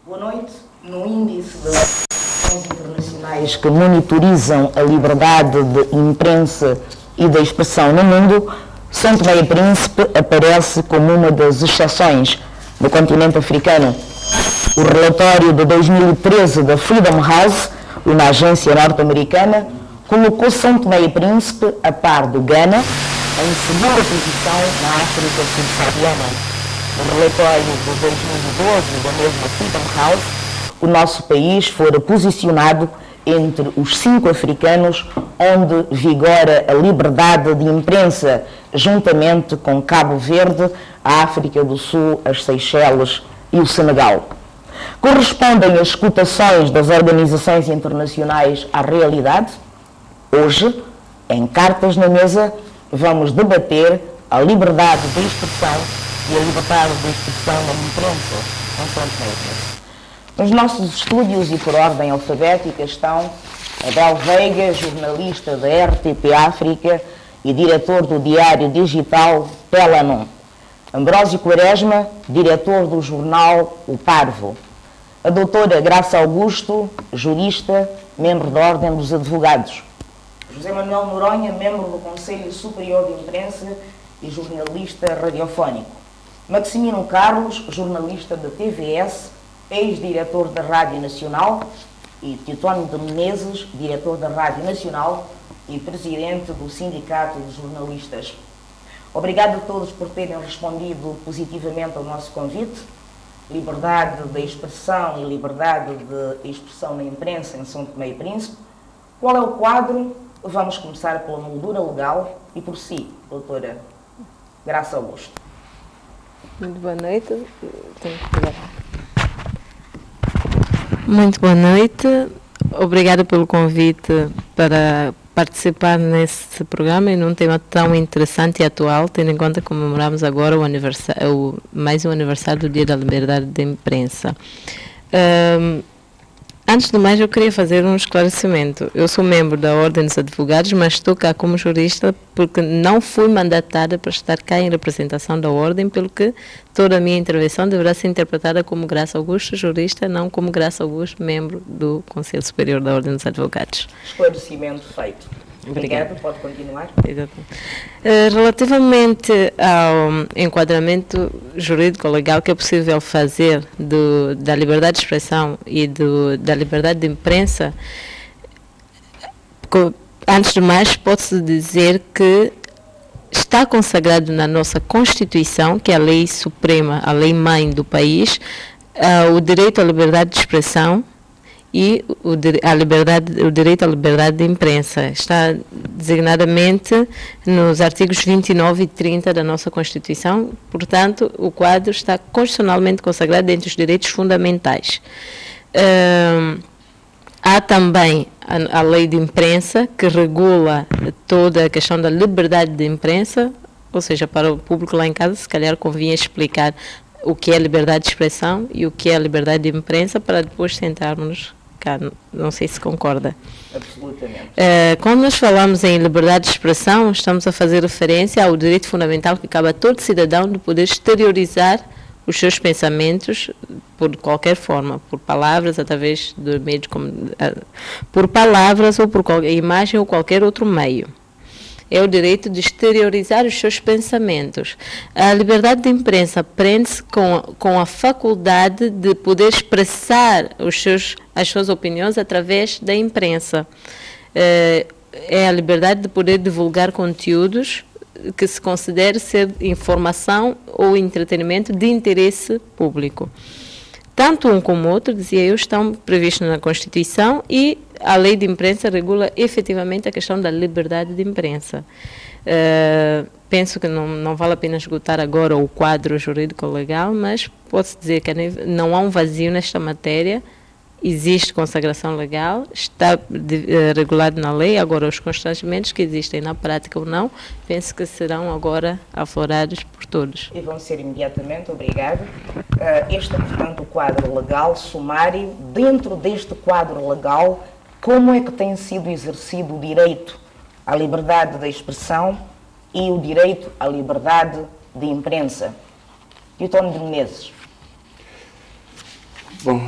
Boa noite. No índice das organizações internacionais que monitorizam a liberdade de imprensa e da expressão no mundo, São Tomé e Príncipe aparece como uma das exceções no continente africano. O relatório de 2013 da Freedom House, uma agência norte-americana, colocou São Tomé e Príncipe a par do Ghana, em segunda posição na África subsaariana. No relatório de 2012 da mesma Freedom House, o nosso país fora posicionado entre os 5 africanos onde vigora a liberdade de imprensa, juntamente com Cabo Verde, a África do Sul, as Seychelles e o Senegal. Correspondem as cotações das organizações internacionais à realidade? Hoje, em Cartas na Mesa, vamos debater a liberdade de expressão e a liberdade de expressão na imprensa em São Tomé e Príncipe. Nos nossos estúdios e por ordem alfabética estão Abel Veiga, jornalista da RTP África e diretor do diário digital Pelanon. Ambrósio Quaresma, diretor do jornal O Parvo. A doutora Graça Augusto, jurista, membro da Ordem dos Advogados. José Manuel Noronha, membro do Conselho Superior de Imprensa e jornalista radiofónico. Maximino Carlos, jornalista da TVS, ex-diretor da Rádio Nacional, e Teotónio de Menezes, diretor da Rádio Nacional e presidente do Sindicato de Jornalistas. Obrigado a todos por terem respondido positivamente ao nosso convite. Liberdade de expressão e liberdade de expressão na imprensa em São Tomé e Príncipe. Qual é o quadro? Vamos começar pela moldura legal e por si, doutora Graça Augusto. Muito boa noite. Muito boa noite. Obrigada pelo convite para participar nesse programa e num tema tão interessante e atual, tendo em conta que comemoramos agora mais um aniversário do Dia da Liberdade de Imprensa. Antes de mais, eu queria fazer um esclarecimento. Eu sou membro da Ordem dos Advogados, mas estou cá como jurista porque não fui mandatada para estar cá em representação da Ordem, pelo que toda a minha intervenção deverá ser interpretada como Graça Augusto, jurista, não como Graça Augusto, membro do Conselho Superior da Ordem dos Advogados. Esclarecimento feito. Obrigado, pode continuar. Relativamente ao enquadramento jurídico-legal que é possível fazer da liberdade de expressão e da liberdade de imprensa, antes de mais, pode-se dizer que está consagrado na nossa Constituição, que é a lei suprema, a lei mãe do país, o direito à liberdade de expressão e o direito à liberdade de imprensa. Está designadamente nos artigos 29 e 30 da nossa Constituição, portanto, o quadro está constitucionalmente consagrado entre os direitos fundamentais. Há também a lei de imprensa, que regula toda a questão da liberdade de imprensa, ou seja, para o público lá em casa, se calhar convinha explicar o que é liberdade de expressão e o que é a liberdade de imprensa, para depois sentarmos cá. Não sei se concorda. Absolutamente. Quando nós falamos em liberdade de expressão, estamos a fazer referência ao direito fundamental que cabe a todo cidadão de poder exteriorizar os seus pensamentos por qualquer forma, por palavras, através do meio de por palavras ou por qualquer imagem ou qualquer outro meio. É o direito de exteriorizar os seus pensamentos. A liberdade de imprensa prende-se com a faculdade de poder expressar as suas opiniões através da imprensa. É a liberdade de poder divulgar conteúdos que se considere ser informação ou entretenimento de interesse público. Tanto um como o outro, dizia eu, estão previstos na Constituição, e a lei de imprensa regula efetivamente a questão da liberdade de imprensa. Penso que não vale a pena esgotar agora o quadro jurídico-legal, mas posso dizer que não há um vazio nesta matéria. Existe consagração legal, está regulado na lei. Agora, os constrangimentos que existem na prática ou não, penso que serão agora aflorados por todos. E vão ser imediatamente, obrigado. Este é, portanto, o quadro legal sumário. Dentro deste quadro legal, como é que tem sido exercido o direito à liberdade da expressão e o direito à liberdade de imprensa. Eutónio de Menezes. Bom,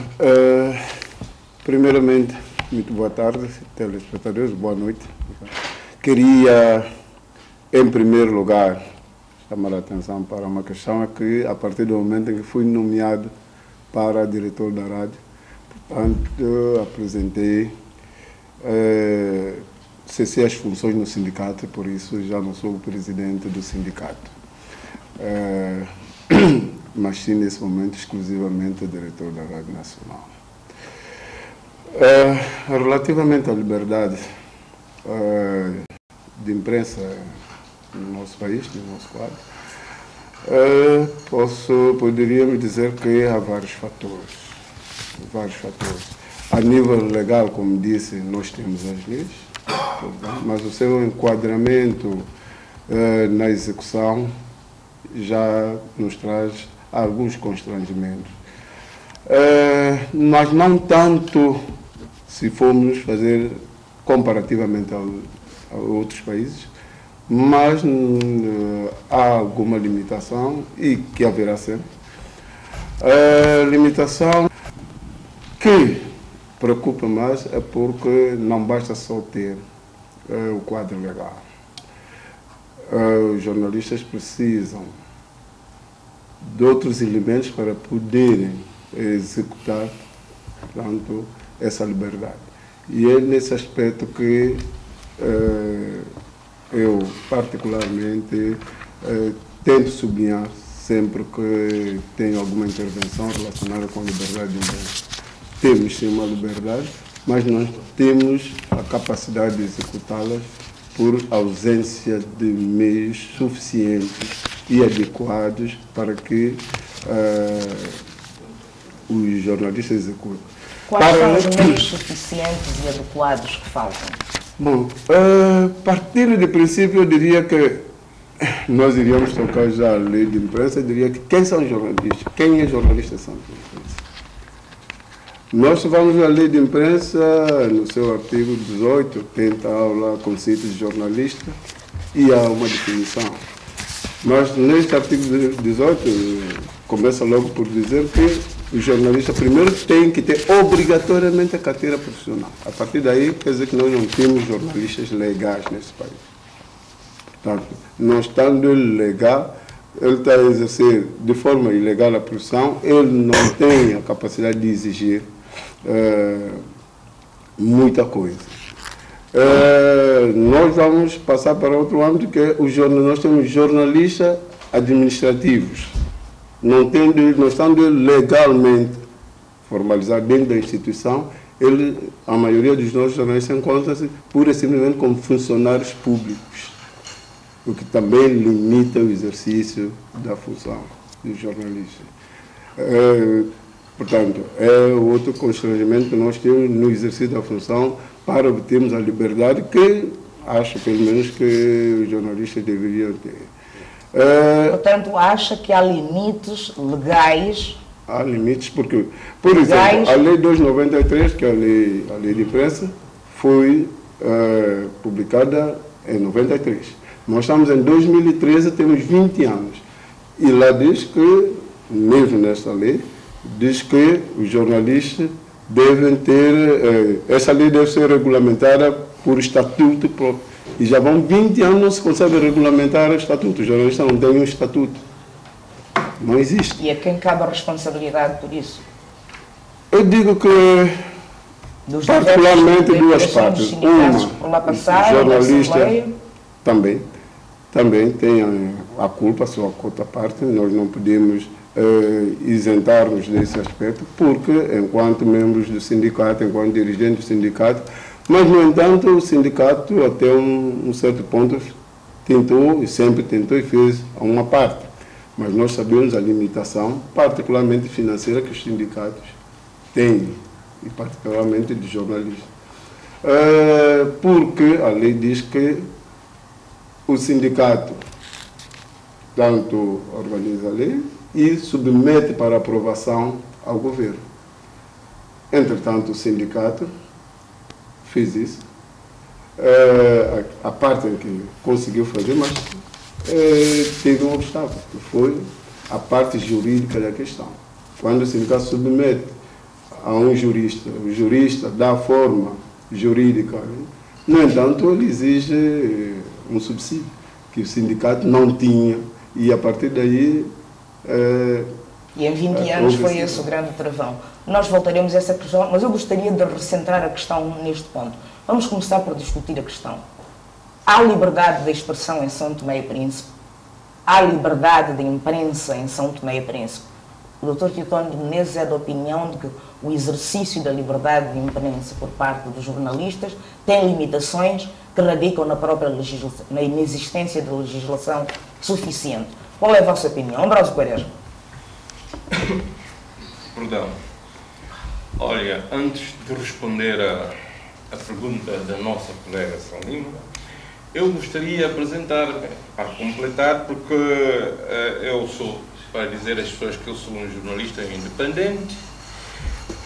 primeiramente, muito boa tarde, telespectadores, boa noite. Queria, em primeiro lugar, chamar a atenção para uma questão, é que a partir do momento em que fui nomeado para diretor da rádio, portanto, apresentei, cessei as funções no sindicato, por isso já não sou o presidente do sindicato. Mas sim, nesse momento, exclusivamente diretor da Rádio Nacional. Relativamente à liberdade de imprensa no nosso país, no nosso quadro, poderíamos dizer que há vários fatores. A nível legal, como disse, nós temos as leis, mas o seu enquadramento na execução já nos traz alguns constrangimentos. Mas não tanto se formos fazer comparativamente a outros países, mas há alguma limitação e que haverá sempre. A limitação que preocupa mais é porque não basta só ter o quadro legal. Os jornalistas precisam de outros elementos para poderem executar, portanto, essa liberdade. E é nesse aspecto que eu, particularmente, tento sublinhar sempre que tenho alguma intervenção relacionada com a liberdade de imprensa. Temos sim uma liberdade, mas nós temos a capacidade de executá-las por ausência de meios suficientes e adequados para que os jornalistas executem. Quais são os meios suficientes e adequados que faltam? Bom, partindo de princípio, eu diria que nós iríamos tocar já a lei de imprensa, eu diria que quem são jornalistas? Quem é jornalista são jornalistas? Nós vamos à lei de imprensa, no seu artigo 18, tenta lá conceitos de jornalista e há uma definição. Mas neste artigo 18, começa logo por dizer que o jornalista primeiro tem que ter obrigatoriamente a carteira profissional. A partir daí, quer dizer que nós não temos jornalistas legais nesse país. Portanto, não estando ele legal, ele está a exercer de forma ilegal a profissão, ele não tem a capacidade de exigir muita coisa. Nós vamos passar para outro âmbito, que é nós temos jornalistas administrativos. Não estando legalmente formalizado dentro da instituição, a maioria dos nossos jornalistas encontra-se pura e simplesmente como funcionários públicos, o que também limita o exercício da função do jornalista. Portanto, é outro constrangimento que nós temos no exercício da função para obtermos a liberdade que acho, pelo menos, que os jornalistas deveriam ter. Portanto, acha que há limites legais? Há limites porque, por exemplo, a Lei 293, que é a lei de imprensa, foi publicada em 93. Nós estamos em 2013, temos 20 anos. E lá diz que, mesmo nessa lei, diz que os jornalistas devem ter, essa lei deve ser regulamentada por estatuto próprio. E já vão 20 anos não se consegue regulamentar o estatuto. Os jornalistas não têm um estatuto. Não existe. E a quem cabe a responsabilidade por isso? Eu digo que, particularmente, duas partes. Uma, jornalista também tem a culpa, a sua parte. Nós não podemos isentar-nos desse aspecto, porque, enquanto membros do sindicato, enquanto dirigentes do sindicato, mas, no entanto, o sindicato, até um certo ponto, tentou e sempre tentou e fez uma parte. Mas nós sabemos a limitação, particularmente financeira, que os sindicatos têm, e particularmente de jornalistas. Porque a lei diz que o sindicato tanto organiza a lei e submete para aprovação ao governo. Entretanto, o sindicato fez isso, a parte em que conseguiu fazer, mas teve um obstáculo, que foi a parte jurídica da questão. Quando o sindicato submete a um jurista, o jurista dá a forma jurídica, no entanto, ele exige um subsídio, que o sindicato não tinha, e a partir daí... E em 20 anos foi esse o grande travão. Nós voltaremos a essa questão, mas eu gostaria de recentrar a questão neste ponto. Vamos começar por discutir a questão. Há liberdade de expressão em São Tomé e Príncipe? Há liberdade de imprensa em São Tomé e Príncipe? O Dr. Teotónio Menezes é da opinião de que o exercício da liberdade de imprensa por parte dos jornalistas tem limitações que radicam na própria legislação, na inexistência de legislação suficiente. Qual é a vossa opinião? Ambrósio Quaresma. Perdão. Olha, antes de responder a pergunta da nossa colega Salima, eu gostaria de apresentar, para completar, porque eu sou, para dizer às pessoas que eu sou um jornalista independente,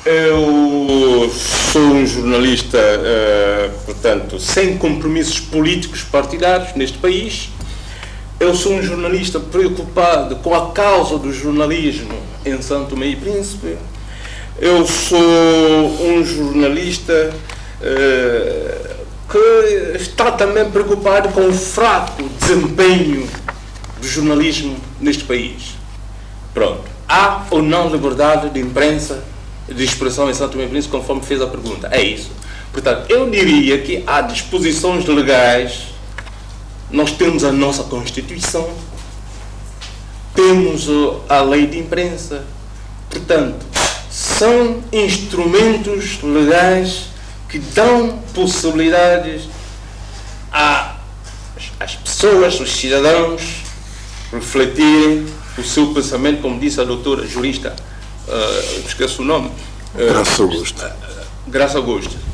eu sou um jornalista, portanto, sem compromissos políticos partidários neste país. Eu sou um jornalista preocupado com a causa do jornalismo em São Tomé e Príncipe. Eu sou um jornalista que está também preocupado com o fraco desempenho do jornalismo neste país. Pronto. Há ou não liberdade de imprensa, de expressão em São Tomé e Príncipe, conforme fez a pergunta? É isso. Portanto, eu diria que há disposições legais. Nós temos a nossa Constituição, temos a lei de imprensa. Portanto, são instrumentos legais que dão possibilidades às pessoas, aos cidadãos, refletirem o seu pensamento, como disse a doutora jurista, esqueço o nome. Graça Augusta. Graça Augusta.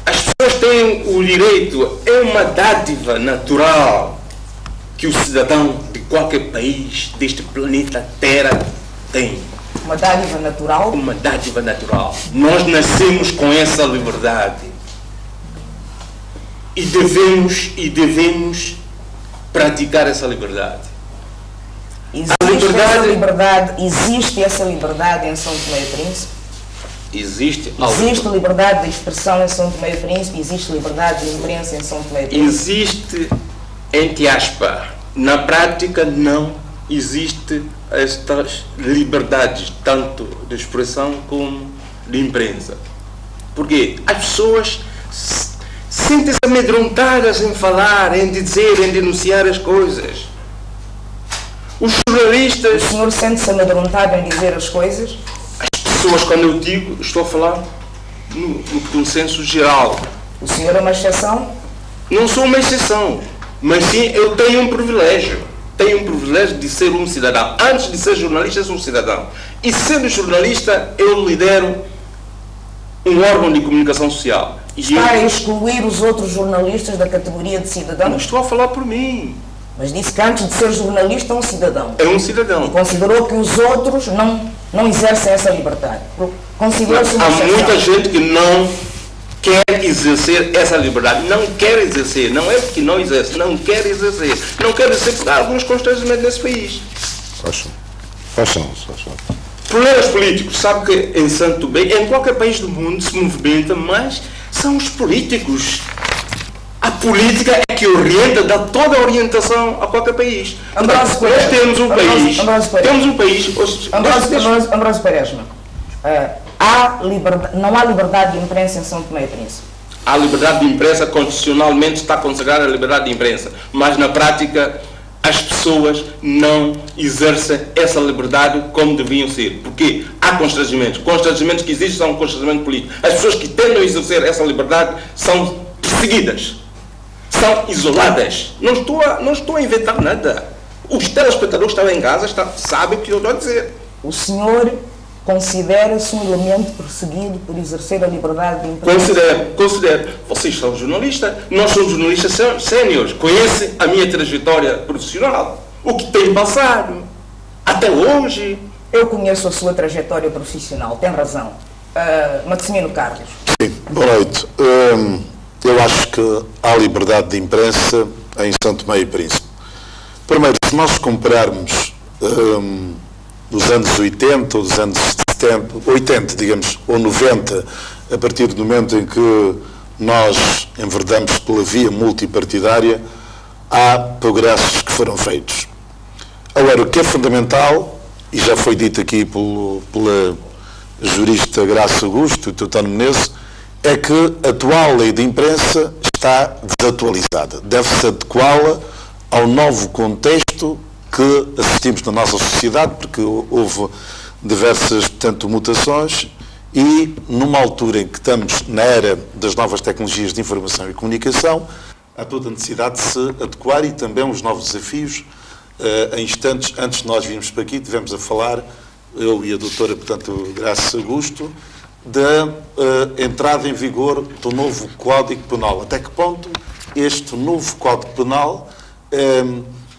As pessoas têm o direito, é uma dádiva natural que o cidadão de qualquer país deste planeta Terra tem. Uma dádiva natural? Uma dádiva natural. Nós nascemos com essa liberdade e devemos praticar essa liberdade. Existe essa liberdade em São Tomé e Príncipe? Existe liberdade de expressão em São Tomé e Príncipe? Existe liberdade de imprensa em São Tomé e Príncipe? Existe, entre aspas. Na prática, não existe estas liberdades, tanto de expressão como de imprensa. Porque as pessoas sentem-se amedrontadas em falar, em dizer, em denunciar as coisas. Os jornalistas... O senhor sente-se amedrontado em dizer as coisas? Pessoas, quando eu digo, estou a falar no consenso geral. O senhor é uma exceção? Não sou uma exceção, mas sim eu tenho um privilégio. Tenho um privilégio de ser um cidadão. Antes de ser jornalista, sou um cidadão. E sendo jornalista, eu lidero um órgão de comunicação social. Está a excluir os outros jornalistas da categoria de cidadão? Não estou a falar por mim. Mas disse que antes de ser jornalista é um cidadão. É um cidadão. E considerou que os outros não exercem essa liberdade. Considerou-se uma exceção. Há muita gente que não quer exercer essa liberdade. Não quer exercer. Não é porque não exerce. Não quer exercer. Não quer exercer por alguns constrangimentos nesse país. Façam. Problemas políticos. Sabe que em Santo Tomé, em qualquer país do mundo se movimenta, mas são os políticos. A política é que orienta, dá toda a orientação a qualquer país. Nós temos um país... Ambrósio Quaresma, não há liberdade de imprensa em São Tomé e Príncipe? A liberdade de imprensa constitucionalmente está consagrada a liberdade de imprensa, mas na prática as pessoas não exercem essa liberdade como deviam ser. Porque há constrangimentos. Constrangimentos que existem são constrangimentos políticos. As pessoas que tentam exercer essa liberdade são perseguidas. São isoladas. Não estou a inventar nada. Os telespectadores que estão em casa sabem o que eu estou a dizer. O senhor considera-se um elemento perseguido por exercer a liberdade de imprensa? Considero. Vocês são jornalistas, nós somos jornalistas séniores. Conhecem a minha trajetória profissional. O que tem passado. Até hoje. Eu conheço a sua trajetória profissional, tem razão. Maximino Carlos. Sim, boa noite. Eu acho que há liberdade de imprensa em São Tomé e Príncipe. Primeiro, se nós compararmos dos anos 80 ou dos anos 70, 80, digamos, ou 90, a partir do momento em que nós enverdamos pela via multipartidária, há progressos que foram feitos. Agora, o que é fundamental, e já foi dito aqui pela jurista Graça Augusto e Teotónio Menezes, é que a atual lei de imprensa está desatualizada. Deve-se adequá-la ao novo contexto que assistimos na nossa sociedade, porque houve diversas, portanto, mutações, e numa altura em que estamos na era das novas tecnologias de informação e comunicação, há toda a necessidade de se adequar e também os novos desafios. Em instantes, antes de nós virmos para aqui, tivemos a falar, eu e a doutora, portanto, Graça Augusto, da entrada em vigor do novo Código Penal. Até que ponto este novo Código Penal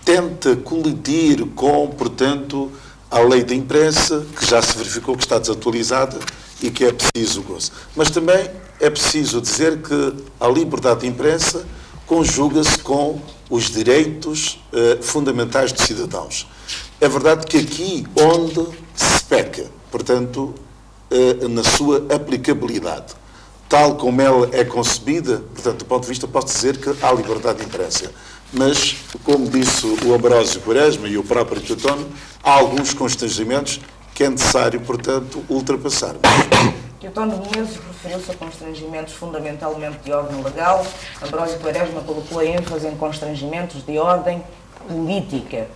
tenta colidir com, portanto, a lei da imprensa, que já se verificou que está desatualizada e que é preciso gozo. Mas também é preciso dizer que a liberdade de imprensa conjuga-se com os direitos fundamentais dos cidadãos. É verdade que aqui onde se peca, portanto, na sua aplicabilidade, tal como ela é concebida, portanto, do ponto de vista, posso dizer que há liberdade de imprensa. Mas, como disse o Ambrósio Quaresma e o próprio Teotónio, há alguns constrangimentos que é necessário, portanto, ultrapassar. Teotónio Menezes referiu-se a constrangimentos fundamentalmente de ordem legal. Ambrósio Quaresma colocou a ênfase em constrangimentos de ordem política.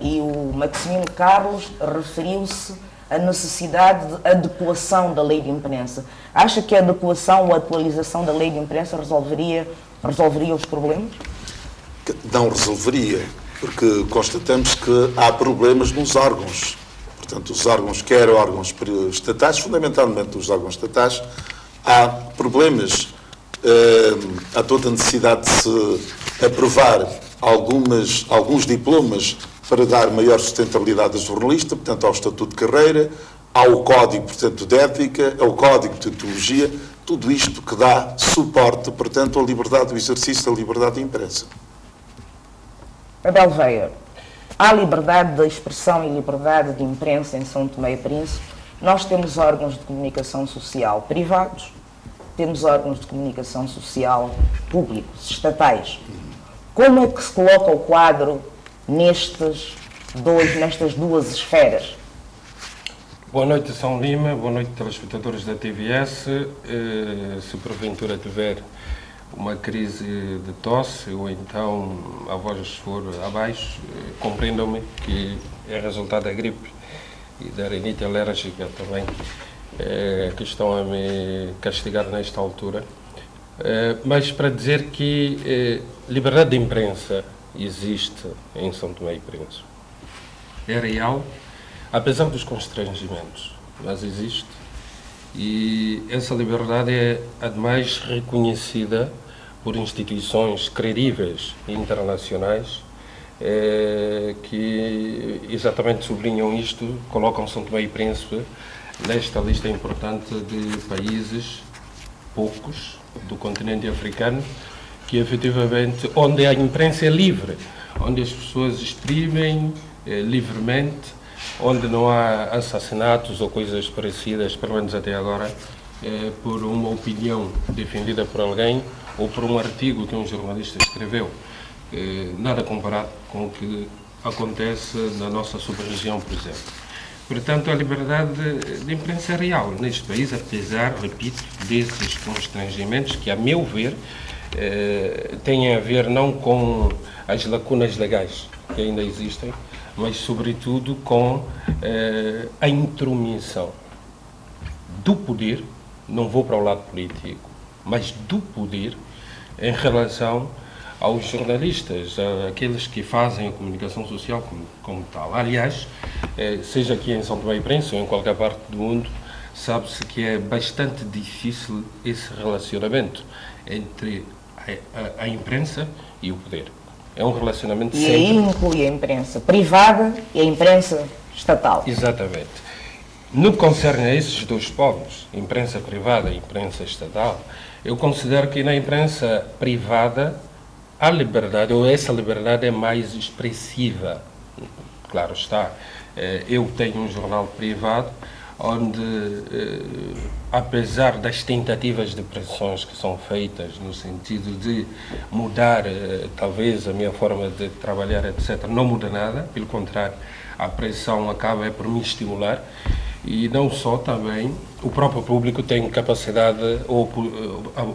E o Maximino Carlos referiu-se à necessidade de adequação da lei de imprensa. Acha que a adequação ou a atualização da lei de imprensa resolveria os problemas? Não resolveria, porque constatamos que há problemas nos órgãos. Portanto, os órgãos, quer órgãos estatais, fundamentalmente os órgãos estatais, há problemas, há toda a necessidade de se aprovar alguns diplomas para dar maior sustentabilidade ao jornalista, portanto, ao Estatuto de Carreira, ao Código, portanto, de Ética, ao Código de Deontologia, tudo isto que dá suporte, portanto, à liberdade do exercício da liberdade de imprensa. Abel Veia, há liberdade de expressão e liberdade de imprensa em São Tomé e Príncipe. Nós temos órgãos de comunicação social privados, temos órgãos de comunicação social públicos, estatais. Como é que se coloca o quadro nestas duas esferas? Boa noite, São Lima. Boa noite, telespectadores da TVS. Se porventura tiver uma crise de tosse ou então a voz for abaixo, compreendam-me que é resultado da gripe e da rinite alérgica também, que estão a me castigar nesta altura. Mas para dizer que liberdade de imprensa existe em São Tomé e Príncipe. É real, apesar dos constrangimentos, mas existe. E essa liberdade é, ademais, reconhecida por instituições credíveis internacionais que exatamente sublinham isto, colocam São Tomé e Príncipe nesta lista importante de países, poucos, do continente africano, que efetivamente, onde a imprensa é livre, onde as pessoas exprimem livremente, onde não há assassinatos ou coisas parecidas, pelo menos até agora, por uma opinião defendida por alguém ou por um artigo que um jornalista escreveu. Nada comparado com o que acontece na nossa sub-região, por exemplo. Portanto, a liberdade de imprensa é real neste país, apesar, repito, desses constrangimentos que, a meu ver, têm a ver não com as lacunas legais que ainda existem, mas, sobretudo, com a intromissão do poder, não vou para o lado político, mas do poder, em relação aos jornalistas, aqueles que fazem a comunicação social como tal. Aliás, seja aqui em São Tomé e Príncipe ou em qualquer parte do mundo, sabe-se que é bastante difícil esse relacionamento entre a imprensa e o poder. É um relacionamento sempre... E aí inclui a imprensa privada e a imprensa estatal. Exatamente. No que concerne a esses dois polos, imprensa privada e imprensa estatal, eu considero que na imprensa privada a liberdade, ou essa liberdade é mais expressiva. Claro está, eu tenho um jornal privado onde, apesar das tentativas de pressões que são feitas no sentido de mudar talvez a minha forma de trabalhar, etc., não muda nada, pelo contrário, a pressão acaba por me estimular. E não só, também o próprio público tem capacidade ou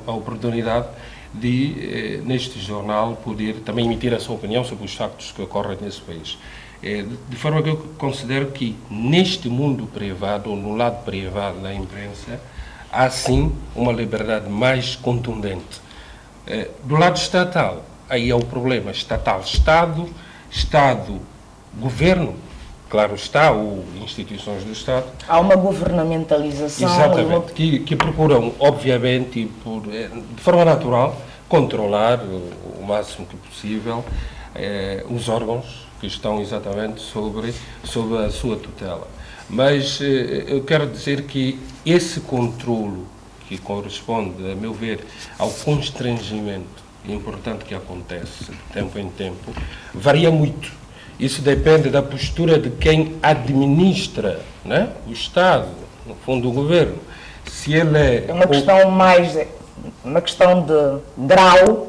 a oportunidade de, neste jornal, poder também emitir a sua opinião sobre os factos que ocorrem nesse país. De forma que eu considero que neste mundo privado, ou no lado privado da imprensa, há sim uma liberdade mais contundente. Do lado estatal, aí é o problema, estatal, Estado, governo, claro está, ou instituições do Estado. Há uma governamentalização. Exatamente, que procuram, obviamente, de forma natural, controlar o máximo que possível os órgãos que estão exatamente sobre a sua tutela. Mas eu quero dizer que esse controlo, que corresponde, a meu ver, ao constrangimento importante que acontece de tempo em tempo, varia muito. Isso depende da postura de quem administra, né, o Estado, no fundo o governo. Se ele é uma questão uma questão de grau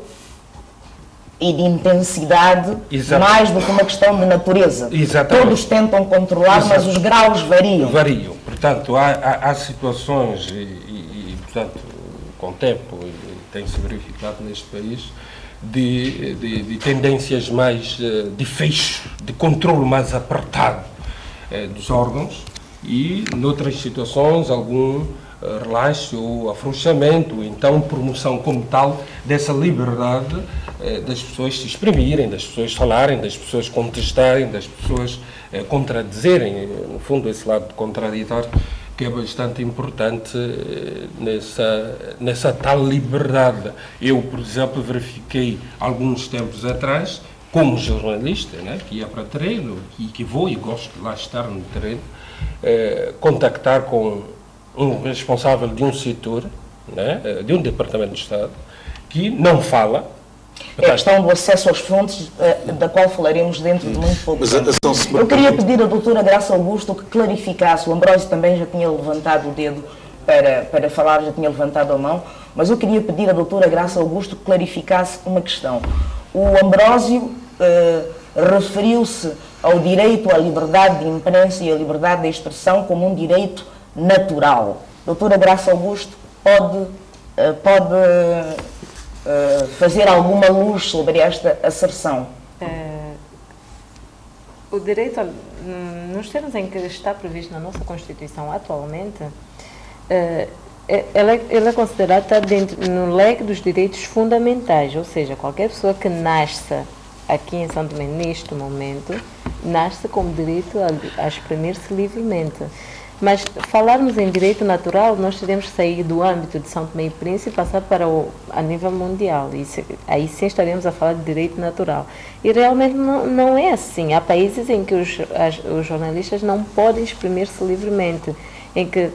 e de intensidade, mais do que uma questão de natureza. Exatamente. Todos tentam controlar, mas os graus variam. Variam. Portanto, há situações, e portanto, com o tempo, tem-se verificado neste país, de tendências mais de fecho, de controle mais apertado dos órgãos, e noutras situações algum relaxo ou afrouxamento, ou então promoção como tal dessa liberdade das pessoas se exprimirem, das pessoas falarem, das pessoas contestarem, das pessoas contradizerem, no fundo esse lado contraditório que é bastante importante nessa tal liberdade. Eu, por exemplo, verifiquei alguns tempos atrás, como jornalista, né, que ia para treino, e que vou e gosto de lá estar no treino, contactar com um responsável de um setor, né, de um departamento de Estado, que não fala. É a questão do acesso às fontes, da qual falaremos dentro de muito pouco tempo. Eu queria pedir à doutora Graça Augusto que clarificasse, o Ambrósio também já tinha levantado o dedo para falar, já tinha levantado a mão, mas eu queria pedir à doutora Graça Augusto que clarificasse uma questão. O Ambrósio referiu-se ao direito à liberdade de imprensa e à liberdade de expressão como um direito natural. Doutora Graça Augusto, pode fazer alguma luz sobre esta asserção? O direito, nos termos em que está previsto na nossa Constituição atualmente, ela é considerada no leque dos direitos fundamentais, ou seja, qualquer pessoa que nasça aqui em São Tomé, neste momento, nasce com direito a exprimir-se livremente. Mas falarmos em direito natural, nós teremos que sair do âmbito de São Tomé e Príncipe e passar a nível mundial. Aí sim estaremos a falar de direito natural. E realmente não é assim. Há países em que os jornalistas não podem exprimir-se livremente, em que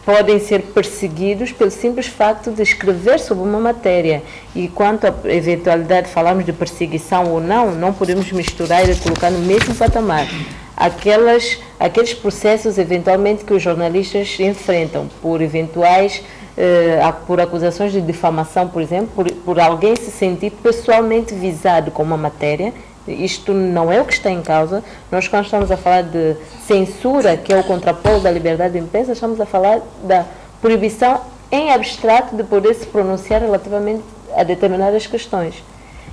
podem ser perseguidos pelo simples facto de escrever sobre uma matéria. E quanto à eventualidade de falarmos de perseguição ou não podemos misturar e colocar no mesmo patamar aqueles processos eventualmente que os jornalistas enfrentam por eventuais por acusações de difamação, por exemplo, por alguém se sentir pessoalmente visado com uma matéria. Isto não é o que está em causa. Nós, quando estamos a falar de censura, que é o contrapolo da liberdade de imprensa, estamos a falar da proibição em abstrato de poder se pronunciar relativamente a determinadas questões.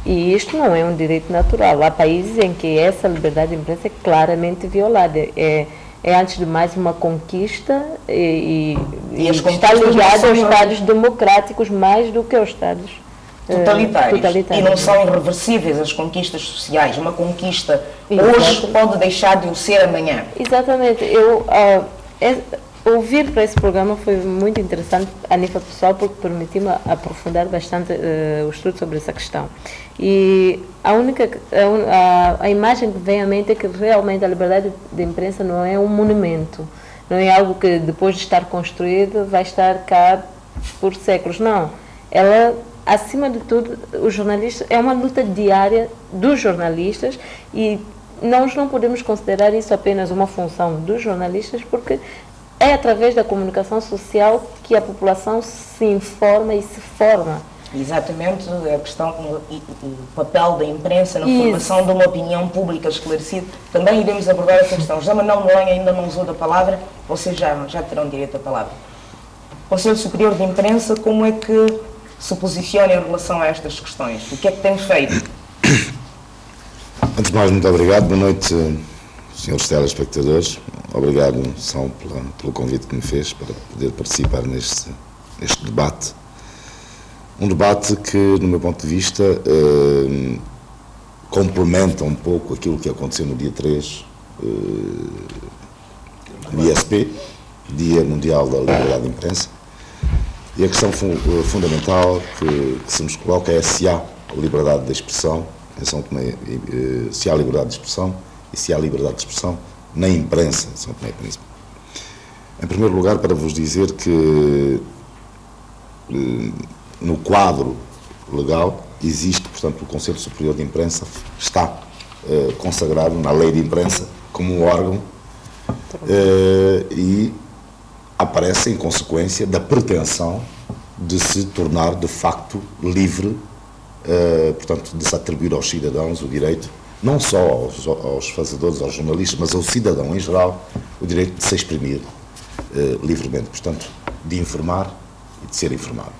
E isto não é um direito natural. Há países em que essa liberdade de imprensa é claramente violada. É antes de mais uma conquista e está ligada aos Estados democráticos mais do que aos Estados totalitários. E não são irreversíveis as conquistas sociais. Uma conquista hoje pode deixar de o ser amanhã. Exatamente. Ouvir para esse programa foi muito interessante a nível pessoal, porque permitiu-me aprofundar bastante o estudo sobre essa questão. E a imagem que vem à mente é que realmente a liberdade de imprensa não é um monumento, não é algo que depois de estar construído vai estar cá por séculos, não. Ela acima de tudo, os jornalistas, é uma luta diária dos jornalistas e nós não podemos considerar isso apenas uma função dos jornalistas, porque é através da comunicação social que a população se informa e se forma. Exatamente, a questão, o papel da imprensa na formação de uma opinião pública esclarecida. Também iremos abordar essa questão. José Manuel Noronha ainda não usou da palavra, vocês já terão direito à palavra. Conselho Superior de Imprensa, como é que se posiciona em relação a estas questões? O que é que tem feito? Antes de mais, muito obrigado. Boa noite, senhores telespectadores. Obrigado, São, pelo convite que me fez para poder participar neste debate. Um debate que, no meu ponto de vista, complementa um pouco aquilo que aconteceu no dia 3 do ISP, Dia Mundial da Liberdade de Imprensa. E a questão fundamental que se nos coloca é se há liberdade de expressão, se há liberdade de expressão e se há liberdade de expressão na imprensa em São Tomé e Príncipe. Em primeiro lugar, para vos dizer que no quadro legal existe, portanto, o Conselho Superior de Imprensa está consagrado na Lei de Imprensa como um órgão e aparece em consequência da pretensão de se tornar de facto livre, portanto, de se atribuir aos cidadãos o direito, não só aos fazedores, aos jornalistas, mas ao cidadão em geral, o direito de se exprimir livremente, portanto, de informar e de ser informado.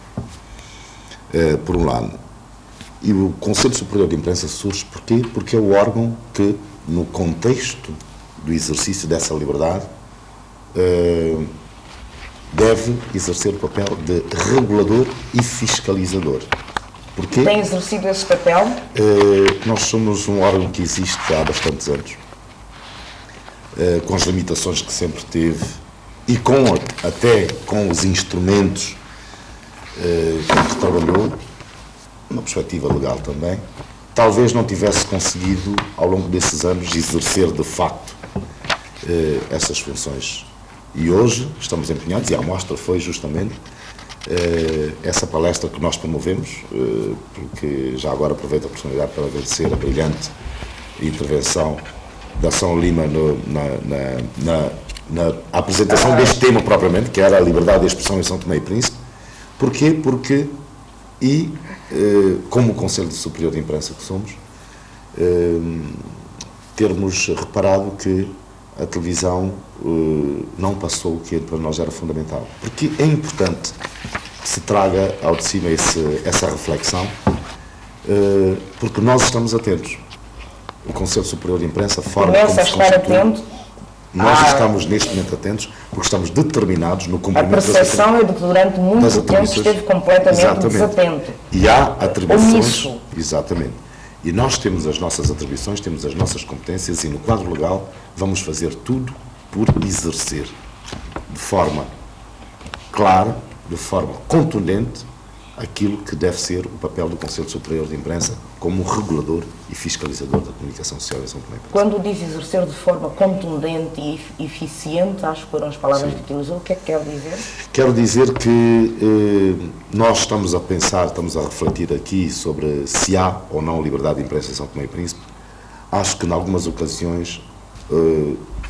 Por um lado. E o Conselho Superior de Imprensa surge porquê? Porque é o órgão que, no contexto do exercício dessa liberdade, deve exercer o papel de regulador e fiscalizador. Porquê? Tem exercido esse papel? Nós somos um órgão que existe há bastantes anos, com as limitações que sempre teve e até com os instrumentos que trabalhou, uma perspectiva legal também, talvez não tivesse conseguido, ao longo desses anos, exercer de facto essas funções. E hoje estamos empenhados, e a amostra foi justamente essa palestra que nós promovemos, porque já agora aproveito a oportunidade para agradecer a brilhante intervenção da São Lima na apresentação deste tema propriamente, que era a liberdade de expressão em São Tomé e Príncipe. Porquê? Porque, como Conselho Superior de Imprensa que somos, termos reparado que a televisão não passou o que para nós era fundamental. Porque é importante que se traga ao de cima essa reflexão, porque nós estamos atentos. O Conselho Superior de Imprensa forma como se constitui. Nós estamos neste momento atentos porque estamos determinados no cumprimento das atribuições. A percepção é de que durante muito tempo esteve completamente desatento. E há atribuições. Exatamente. E nós temos as nossas atribuições, temos as nossas competências e no quadro legal vamos fazer tudo por exercer de forma clara, de forma contundente, aquilo que deve ser o papel do Conselho Superior de Imprensa como regulador e fiscalizador da comunicação social em São Tomé e Príncipe. Quando diz exercer de forma contundente e eficiente, acho que foram as palavras que utilizou, o que é que quer dizer? Quero dizer que nós estamos a pensar, estamos a refletir aqui sobre se há ou não liberdade de imprensa em São Tomé e Príncipe. Acho que, em algumas ocasiões,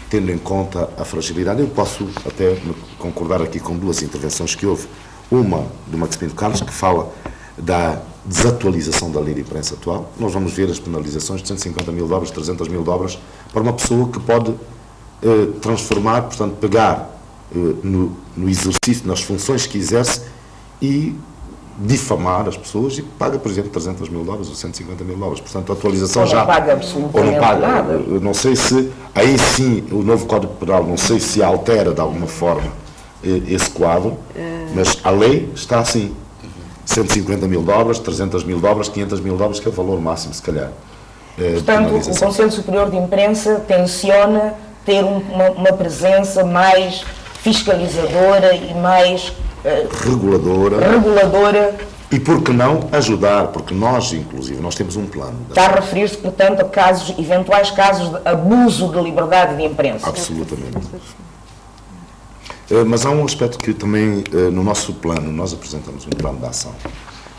tendo em conta a fragilidade, eu posso até concordar aqui com duas intervenções que houve. Uma do Max Pinto Carlos, que fala da desatualização da lei de imprensa atual. Nós vamos ver as penalizações de 150 mil dobras, 300 mil dobras, para uma pessoa que pode transformar, portanto, pegar no exercício, nas funções que exerce e difamar as pessoas e paga, por exemplo, 300 mil dobras ou 150 mil dobras. Portanto, a atualização já... Ou não paga absolutamente nada. Eu não sei se, aí sim, o novo Código Penal, não sei se altera de alguma forma esse quadro, mas a lei está assim, 150 mil dobras, 300 mil dobras, 500 mil dobras, que é o valor máximo, se calhar. Portanto, o Conselho Superior de Imprensa tenciona ter uma presença mais fiscalizadora e mais reguladora. E por que não ajudar? Porque nós, inclusive, nós temos um plano. Está a referir-se, portanto, a eventuais casos de abuso de liberdade de imprensa. Absolutamente. Mas há um aspecto que também, no nosso plano, nós apresentamos um plano de ação,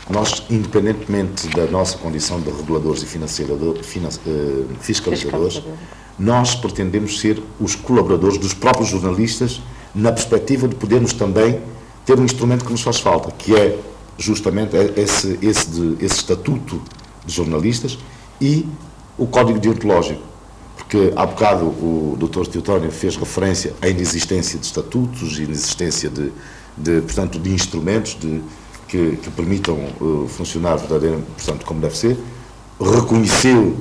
nós, independentemente da nossa condição de reguladores e fiscalizadores, nós pretendemos ser os colaboradores dos próprios jornalistas, na perspectiva de podermos também ter um instrumento que nos faz falta, que é justamente esse estatuto de jornalistas e o código deontológico. Porque há bocado o Dr. Teotónio fez referência à inexistência de estatutos e inexistência portanto, de instrumentos que permitam funcionar verdadeiramente, portanto, como deve ser. Reconheceu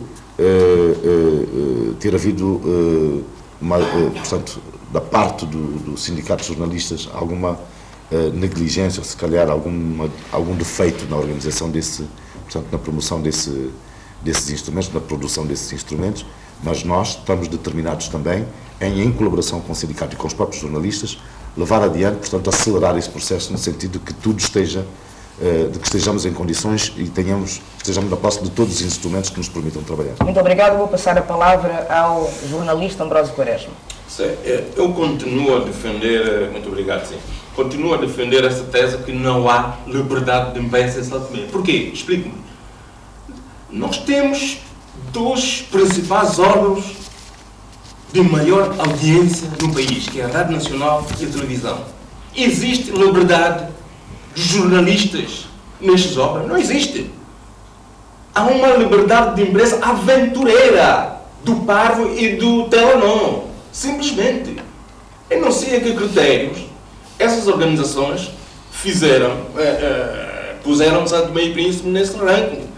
ter havido, portanto, da parte do Sindicato de Jornalistas, alguma negligência, ou se calhar algum defeito na organização portanto, na promoção desses instrumentos, na produção desses instrumentos, mas nós estamos determinados também em colaboração com o sindicato e com os próprios jornalistas, levar adiante, portanto, acelerar esse processo no sentido de que tudo esteja, de que estejamos em condições e estejamos na posse de todos os instrumentos que nos permitam trabalhar. Muito obrigado. Vou passar a palavra ao jornalista Ambrósio Quaresma. Eu continuo a defender, muito obrigado, sim. Continuo a defender essa tese que não há liberdade de imprensa em São Tomé. Porquê? Explico-me. Nós temos dois principais órgãos de maior audiência no país, que é a Rádio Nacional e a televisão. Existe liberdade de jornalistas nestes órgãos? Não existe. Há uma liberdade de imprensa aventureira do Parvo e do Telenon. Simplesmente. Eu não sei a que critérios essas organizações puseram São Tomé e Príncipe nesse ranking.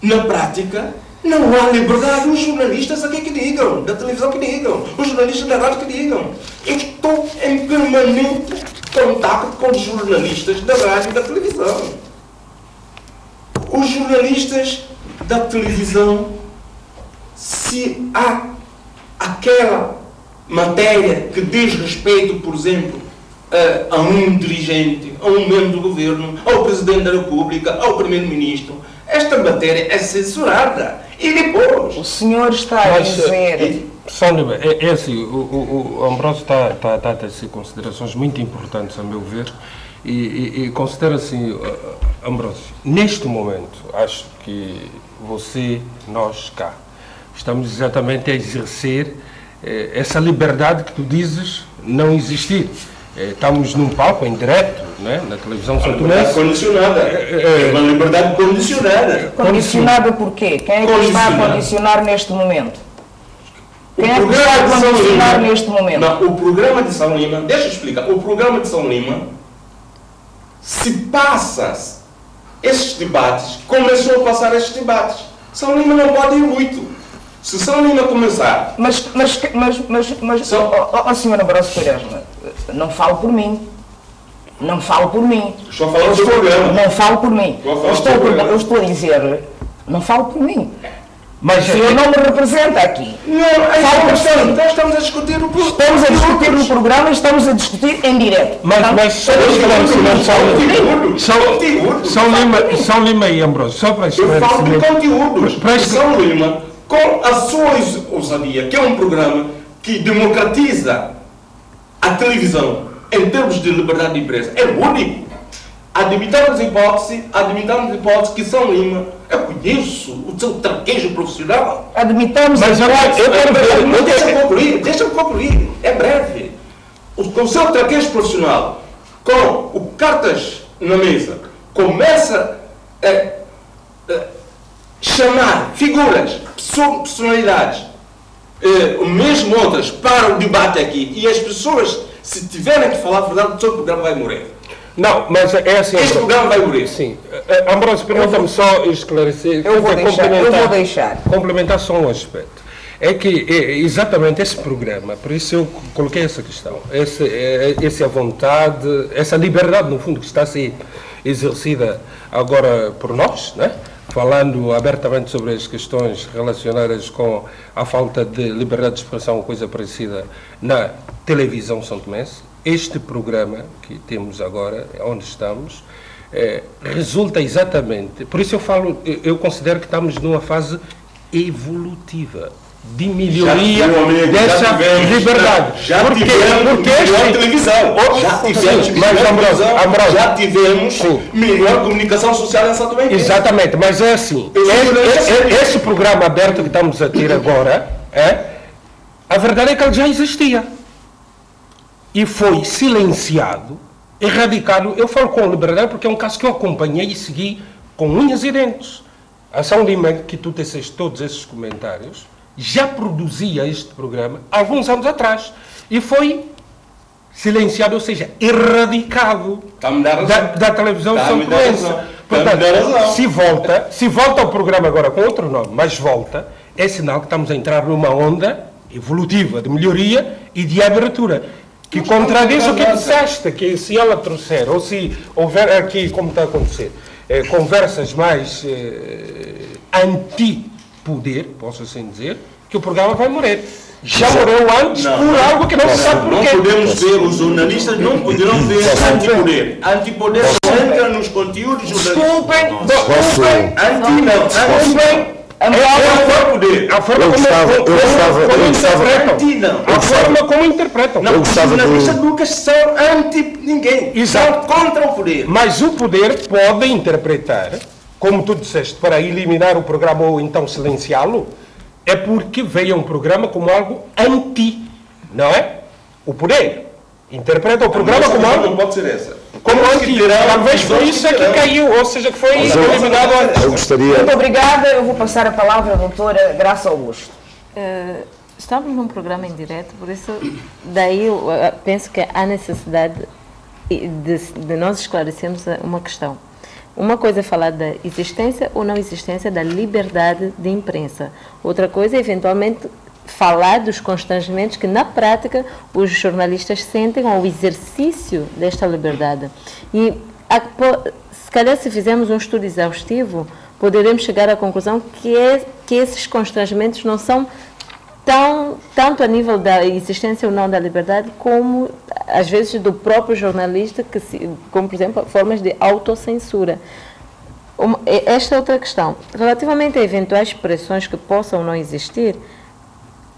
Na prática, não há liberdade. Os jornalistas aqui que digam, da televisão que digam, os jornalistas da rádio que digam. Eu estou em permanente contato com os jornalistas da rádio e da televisão. Os jornalistas da televisão, se há aquela matéria que diz respeito, por exemplo, a um dirigente, a um membro do governo, ao Presidente da República, ao Primeiro-Ministro, esta matéria é censurada. E depois... O senhor está a dizer... É assim, o Ambrósio está a ter considerações muito importantes, a meu ver, e considero assim, Ambrósio, neste momento, acho que você, nós cá, estamos exatamente a exercer essa liberdade que tu dizes não existir. Estamos num palco em direto, né, na televisão São Tomé. Condicionada. É uma liberdade condicionada. Condicionada por quê? Quem é que está a condicionar neste momento? Quem é que está a condicionar neste momento? Não, o programa de São Lima, deixa eu explicar, o programa de São Lima, se passa esses debates, começou a passar esses debates. São Lima não pode ir muito. Se São Lima começar... Mas senhora Ambrósio Quaresma, não falo por mim. Não falo por mim. Estou falando do seu programa. Não falo por mim. Eu estou a dizer, não falo por mim. Mas o senhor não me representa aqui. Então estamos a discutir o programa. Estamos a discutir no programa e estamos a discutir em direto. São Lima e Ambrósio, só para esclarecer. Eu falo de conteúdos. São Lima, com a sua ousadia, que é um programa que democratiza a televisão em termos de liberdade de imprensa, é único. Admitamos a hipótese que São Lima, eu conheço o seu traquejo profissional. Admitamos a hipótese. Deixa-me concluir, é breve. Com o seu traquejo profissional, com o cartas na mesa, começa a chamar figuras, personalidades, mesmo outras, para o debate aqui, e as pessoas, se tiverem que falar a verdade, o seu programa vai morrer. Não, mas é assim... Este programa vai morrer. Sim. Ambrósio, permita-me só esclarecer... Eu vou deixar. Complementar só um aspecto. É que exatamente esse programa, por isso eu coloquei essa questão, essa vontade, essa liberdade, no fundo, que está a ser exercida agora por nós, né? Falando abertamente sobre as questões relacionadas com a falta de liberdade de expressão ou coisa parecida na televisão são tomense. Este programa que temos agora, onde estamos, resulta exatamente... Por isso eu considero que estamos numa fase evolutiva. de melhoria dessa liberdade. Já tivemos melhor televisão. Já tivemos melhor comunicação social em São Tomé. Exatamente, mas é assim. Esse programa aberto que estamos a ter agora, a verdade é que ele já existia. E foi silenciado, erradicado. Eu falo com liberdade porque é um caso que eu acompanhei e segui com unhas e dentes. A São Lima, que tu teceste todos esses comentários, já produzia este programa há alguns anos atrás e foi silenciado, ou seja, erradicado da televisão são tomense. Portanto, se volta ao programa agora com outro nome, mas volta, é sinal que estamos a entrar numa onda evolutiva de melhoria e de abertura, que contradiz o que disseste, que se ela trouxer, ou se houver aqui, como está a acontecer, conversas mais anti-poder, posso assim dizer, que o programa vai morrer. Já morreu antes por algo que não se sabe porquê. Não podemos ver, os jornalistas não poderão ver anti-poder. Anti-poder só entra nos conteúdos jornalísticos. Desculpem. A forma como interpretam. Os jornalistas nunca são anti-ninguém. São contra o poder. Mas o poder pode interpretar, como tu disseste, para eliminar o programa ou então silenciá-lo, é porque veio um programa como algo anti, não é? O poder interpreta o programa como algo... Não pode ser essa. Como anti, talvez por isso é que caiu, ou seja, que foi eliminado antes. Eu gostaria... Muito obrigada. Eu vou passar a palavra à doutora Graça Augusto. Estamos num programa em direto, por isso daí eu penso que há necessidade de nós esclarecermos uma questão. Uma coisa é falar da existência ou não existência da liberdade de imprensa. Outra coisa é, eventualmente, falar dos constrangimentos que, na prática, os jornalistas sentem ao exercício desta liberdade. E, se calhar, se fizermos um estudo exaustivo, poderemos chegar à conclusão que esses constrangimentos não são tanto a nível da existência ou não da liberdade, como, às vezes, do próprio jornalista, como, por exemplo, formas de autocensura. Esta é outra questão. Relativamente a eventuais pressões que possam não existir,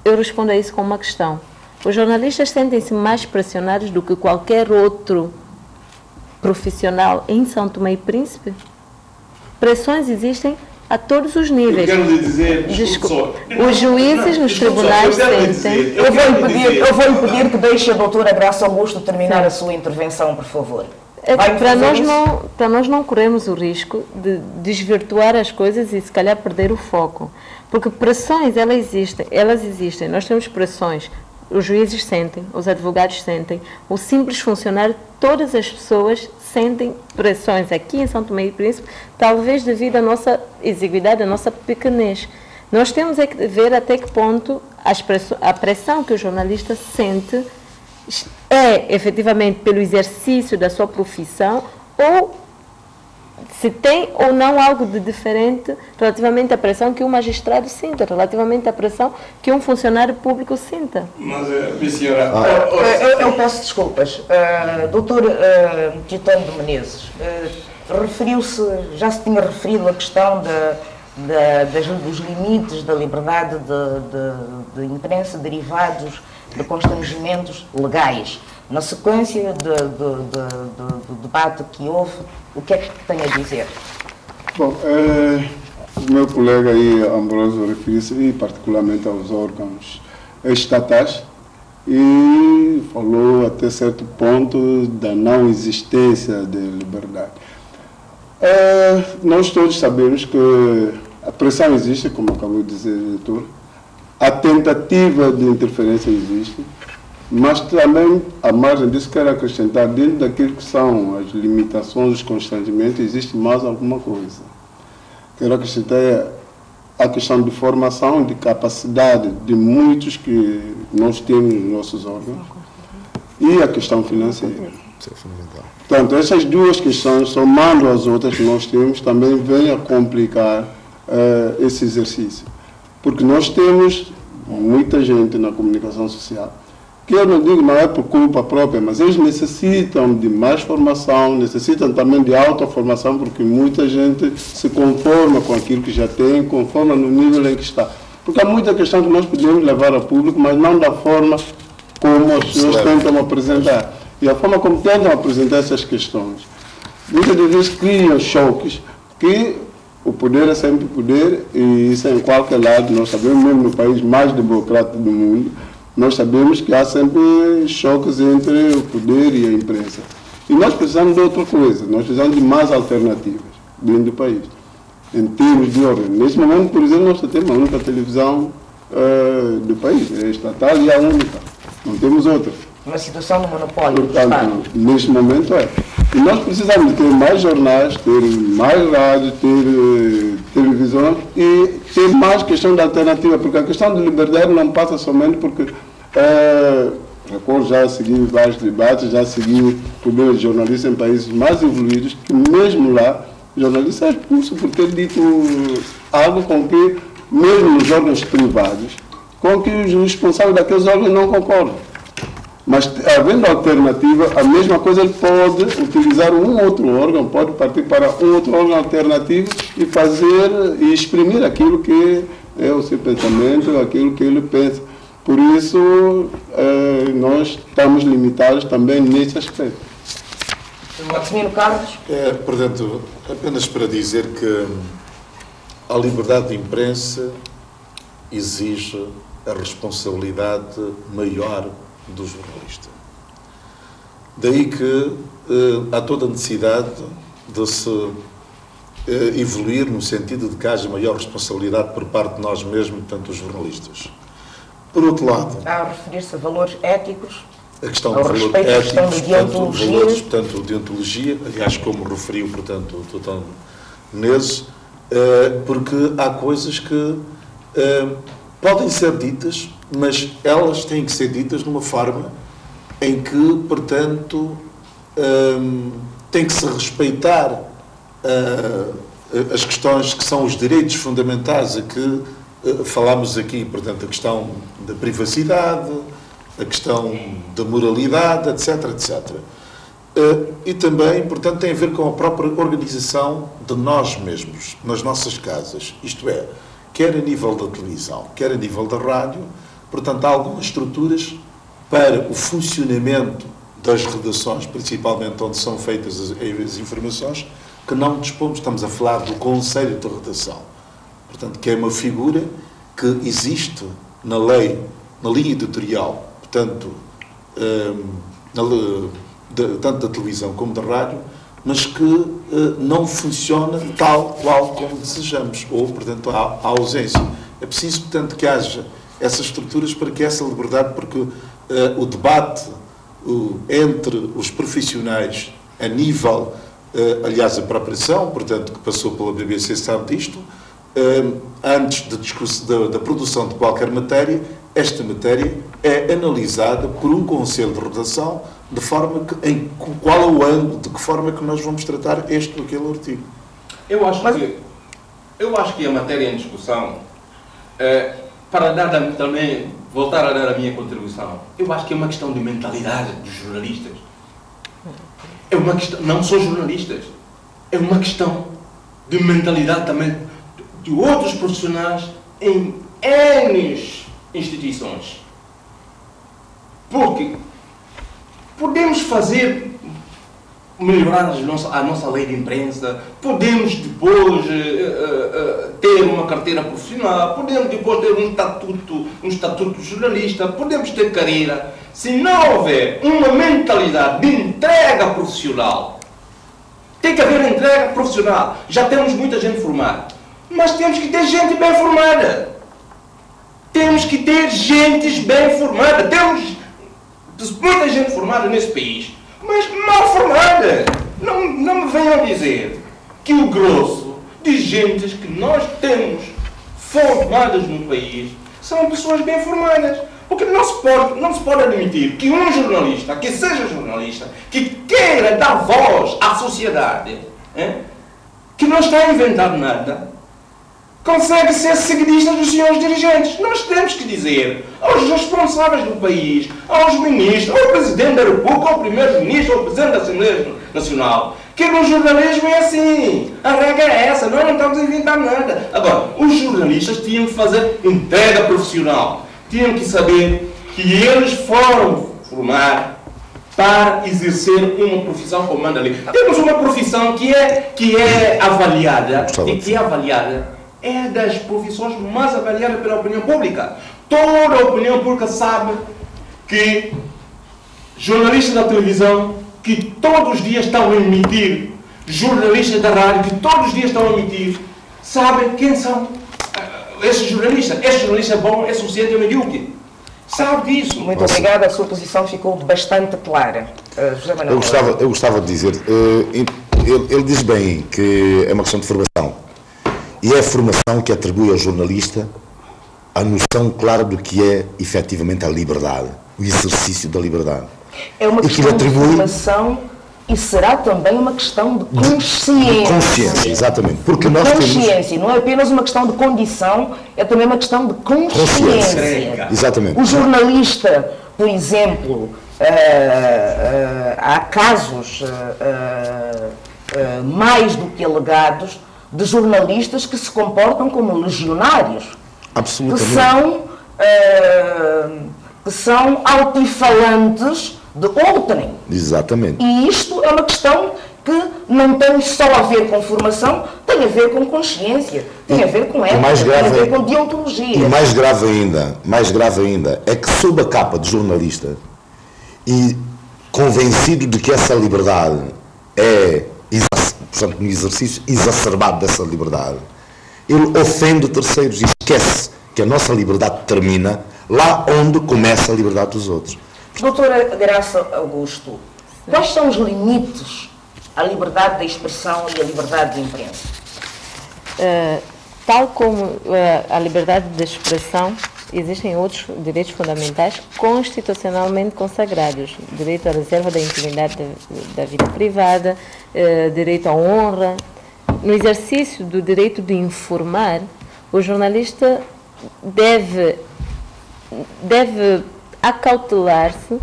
eu respondo a isso com uma questão. Os jornalistas sentem-se mais pressionados do que qualquer outro profissional em São Tomé e Príncipe? Pressões existem a todos os níveis. Eu quero lhe dizer, os juízes nos tribunais sentem... Eu vou lhe pedir que deixe a doutora Graça Augusto terminar a sua intervenção, por favor. Para nós não corremos o risco de desvirtuar as coisas e se calhar perder o foco. Porque pressões, elas existem. Nós temos pressões. Os juízes sentem, os advogados sentem, o simples funcionário, todas as pessoas sentem pressões aqui em São Tomé e Príncipe, talvez devido à nossa exiguidade, à nossa pequenez. Nós temos é que ver até que ponto a pressão que o jornalista sente é efetivamente pelo exercício da sua profissão ou se tem ou não algo de diferente relativamente à pressão que um magistrado sinta, relativamente à pressão que um funcionário público sinta. Mas, minha senhora... Eu peço desculpas. Doutor Titano de Menezes, referiu-se, já se tinha referido a questão dos limites da liberdade de imprensa derivados de constrangimentos legais. Na sequência do debate que houve, o que é que tem a dizer? Bom, o meu colega aí, Ambrósio, referiu-se particularmente aos órgãos estatais e falou até certo ponto da não existência de liberdade. Nós todos sabemos que a pressão existe, como acabou de dizer o diretor, a tentativa de interferência existe, mas também, à margem disso, quero acrescentar, dentro daquilo que são as limitações, os constrangimentos, existe mais alguma coisa. Quero acrescentar a questão de formação, de capacidade de muitos que nós temos nos nossos órgãos e a questão financeira. Isso é fundamental. Portanto, essas duas questões, somando as outras que nós temos, também vêm a complicar esse exercício. Porque nós temos muita gente na comunicação social que eu não digo, não é por culpa própria, mas eles necessitam de mais formação, necessitam também de autoformação, porque muita gente se conforma com aquilo que já tem, conforma no nível em que está. Porque há muita questão que nós podemos levar ao público, mas não da forma como as pessoas tentam apresentar. E a forma como tentam apresentar essas questões, muitas vezes criam choques, que o poder é sempre poder, e isso é em qualquer lado. Nós sabemos, mesmo no país mais democrático do mundo, nós sabemos que há sempre choques entre o poder e a imprensa. E nós precisamos de outra coisa, nós precisamos de mais alternativas dentro do país, em termos de ordem. Neste momento, por exemplo, nós só temos a única televisão do país, é estatal e a única, não temos outra. Uma situação de monopólio. Portanto, neste momento é. E nós precisamos ter mais jornais, ter mais rádio, ter televisão e ter mais questão de alternativa, porque a questão de liberdade não passa somente porque recordo já segui vários debates, já segui poder de jornalistas em países mais evoluídos, que mesmo lá o jornalista é expulso por ter dito algo com que, mesmo nos órgãos privados, com que os responsáveis daqueles órgãos não concordam. Mas, havendo alternativa, a mesma coisa ele pode utilizar um outro órgão, pode partir para um outro órgão alternativo e fazer e exprimir aquilo que é o seu pensamento, aquilo que ele pensa. Por isso, nós estamos limitados também nesse aspecto. Maximino Carlos? Portanto, apenas para dizer que a liberdade de imprensa exige a responsabilidade maior do jornalista. Daí que há toda a necessidade de se evoluir no sentido de que haja maior responsabilidade por parte de nós mesmos, portanto, os jornalistas. Por outro lado... A referir-se a valores éticos, a questão ao de valores respeito à questão éticos, de portanto, deontologia. valores, portanto, deontologia, aliás, como referiu, portanto, o Dr. Menezes, porque há coisas que podem ser ditas, mas elas têm que ser ditas de uma forma em que, portanto, tem que se respeitar as questões que são os direitos fundamentais a que falámos aqui, portanto, a questão da privacidade, a questão da moralidade, etc, etc. E também, portanto, tem a ver com a própria organização de nós mesmos, nas nossas casas. Isto é, quer a nível da televisão, quer a nível da rádio, portanto, há algumas estruturas para o funcionamento das redações, principalmente onde são feitas as informações, que não dispomos. Estamos a falar do Conselho de Redação, portanto, que é uma figura que existe na lei, na linha editorial, portanto, tanto da televisão como da rádio, mas que não funciona tal qual como desejamos, ou, portanto, há ausência. É preciso, portanto, que haja essas estruturas para que essa liberdade, porque o debate entre os profissionais a nível, aliás, a própria ação, portanto, que passou pela BBC sabe disto, antes da produção de qualquer matéria, esta matéria é analisada por um conselho de redação de forma que, qual é o ângulo, de que forma é que nós vamos tratar este ou aquele artigo. Eu acho que a matéria em discussão, para dar também, voltar a dar a minha contribuição, eu acho que é uma questão de mentalidade dos jornalistas. É uma questão, não só jornalistas, é uma questão de mentalidade também de outros profissionais em N instituições. Porque podemos melhorar a nossa lei de imprensa, podemos depois ter uma carteira profissional, podemos depois ter um estatuto de jornalista, podemos ter carreira. Se não houver uma mentalidade de entrega profissional, tem que haver entrega profissional. Já temos muita gente formada, mas temos que ter gente bem formada. Temos que ter gente bem formada. Temos muita gente formada nesse país, mas mal formada. Não me venham dizer que o grosso de gentes que nós temos formadas no país são pessoas bem formadas. Porque não se pode admitir que um jornalista, que seja jornalista, que queira dar voz à sociedade, que não está a inventar nada, consegue ser seguidista dos senhores dirigentes. Nós temos que dizer aos responsáveis do país, aos ministros, ao Presidente da República, ao Primeiro-Ministro, ao Presidente da Assembleia Nacional, que Que no jornalismo é assim. A regra é essa, nós não estamos a inventar nada. Agora, os jornalistas tinham que fazer entrega profissional. Tinham que saber que eles foram formar para exercer uma profissão como manda ali. Temos uma profissão que é avaliada, e que é avaliada, é das profissões mais avaliadas pela opinião pública. Toda a opinião pública sabe que jornalistas da televisão, que todos os dias estão a emitir, jornalistas da rádio, que todos os dias estão a emitir, sabem quem são esses jornalistas. Este jornalista é bom, é suficiente, é medíocre. Sabe disso. Muito obrigada, a sua posição ficou bastante clara. José Manuel. Eu gostava de dizer, ele diz bem que é uma questão de formação. E é a formação que atribui ao jornalista a noção clara do que é efetivamente a liberdade, o exercício da liberdade. É uma questão de formação e será também uma questão de consciência. Consciência, exatamente. Porque nós consciência, não é apenas uma questão de condição, é também uma questão de consciência. Exatamente. O jornalista, por exemplo, há casos mais do que alegados de jornalistas que se comportam como legionários. Absolutamente. Que são altifalantes de outrem. Exatamente. E isto é uma questão que não tem só a ver com formação, tem a ver com consciência, tem a ver com ética, tem a ver com deontologia. E mais grave ainda, é que sob a capa de jornalista e convencido de que essa liberdade é, portanto, um exercício exacerbado dessa liberdade, ele ofende terceiros e esquece que a nossa liberdade termina lá onde começa a liberdade dos outros. Doutora Graça Augusto, quais são os limites à liberdade de expressão e à liberdade de imprensa? Tal como a liberdade de expressão, existem outros direitos fundamentais constitucionalmente consagrados. Direito à reserva da intimidade da vida privada, direito à honra. No exercício do direito de informar, o jornalista deve acautelar-se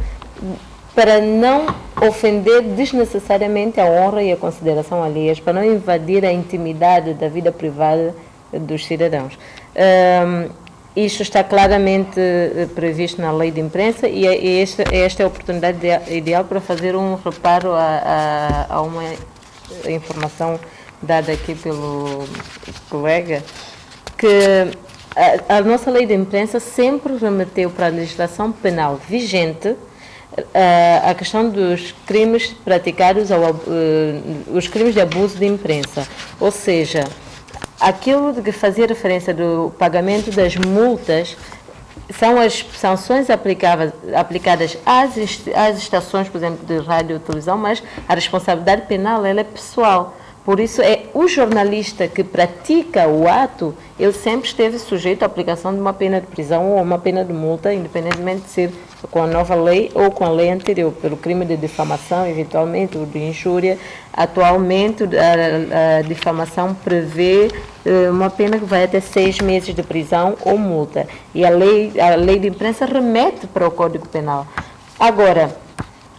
para não ofender desnecessariamente a honra e a consideração alheias, para não invadir a intimidade da vida privada dos cidadãos. Isto está claramente previsto na lei de imprensa e esta é a oportunidade ideal para fazer um reparo a uma informação dada aqui pelo colega, que a nossa lei de imprensa sempre remeteu para a legislação penal vigente a questão dos crimes praticados, os crimes de abuso de imprensa. Ou seja, aquilo de que fazia referência do pagamento das multas são as sanções aplicadas às estações, por exemplo, de rádio ou televisão, mas a responsabilidade penal ela é pessoal. Por isso, é o jornalista que pratica o ato, ele sempre esteve sujeito à aplicação de uma pena de prisão ou uma pena de multa, independentemente de ser com a nova lei ou com a lei anterior, pelo crime de difamação, eventualmente, ou de injúria. Atualmente, a difamação prevê uma pena que vai até 6 meses de prisão ou multa. E a lei de imprensa remete para o Código Penal. Agora,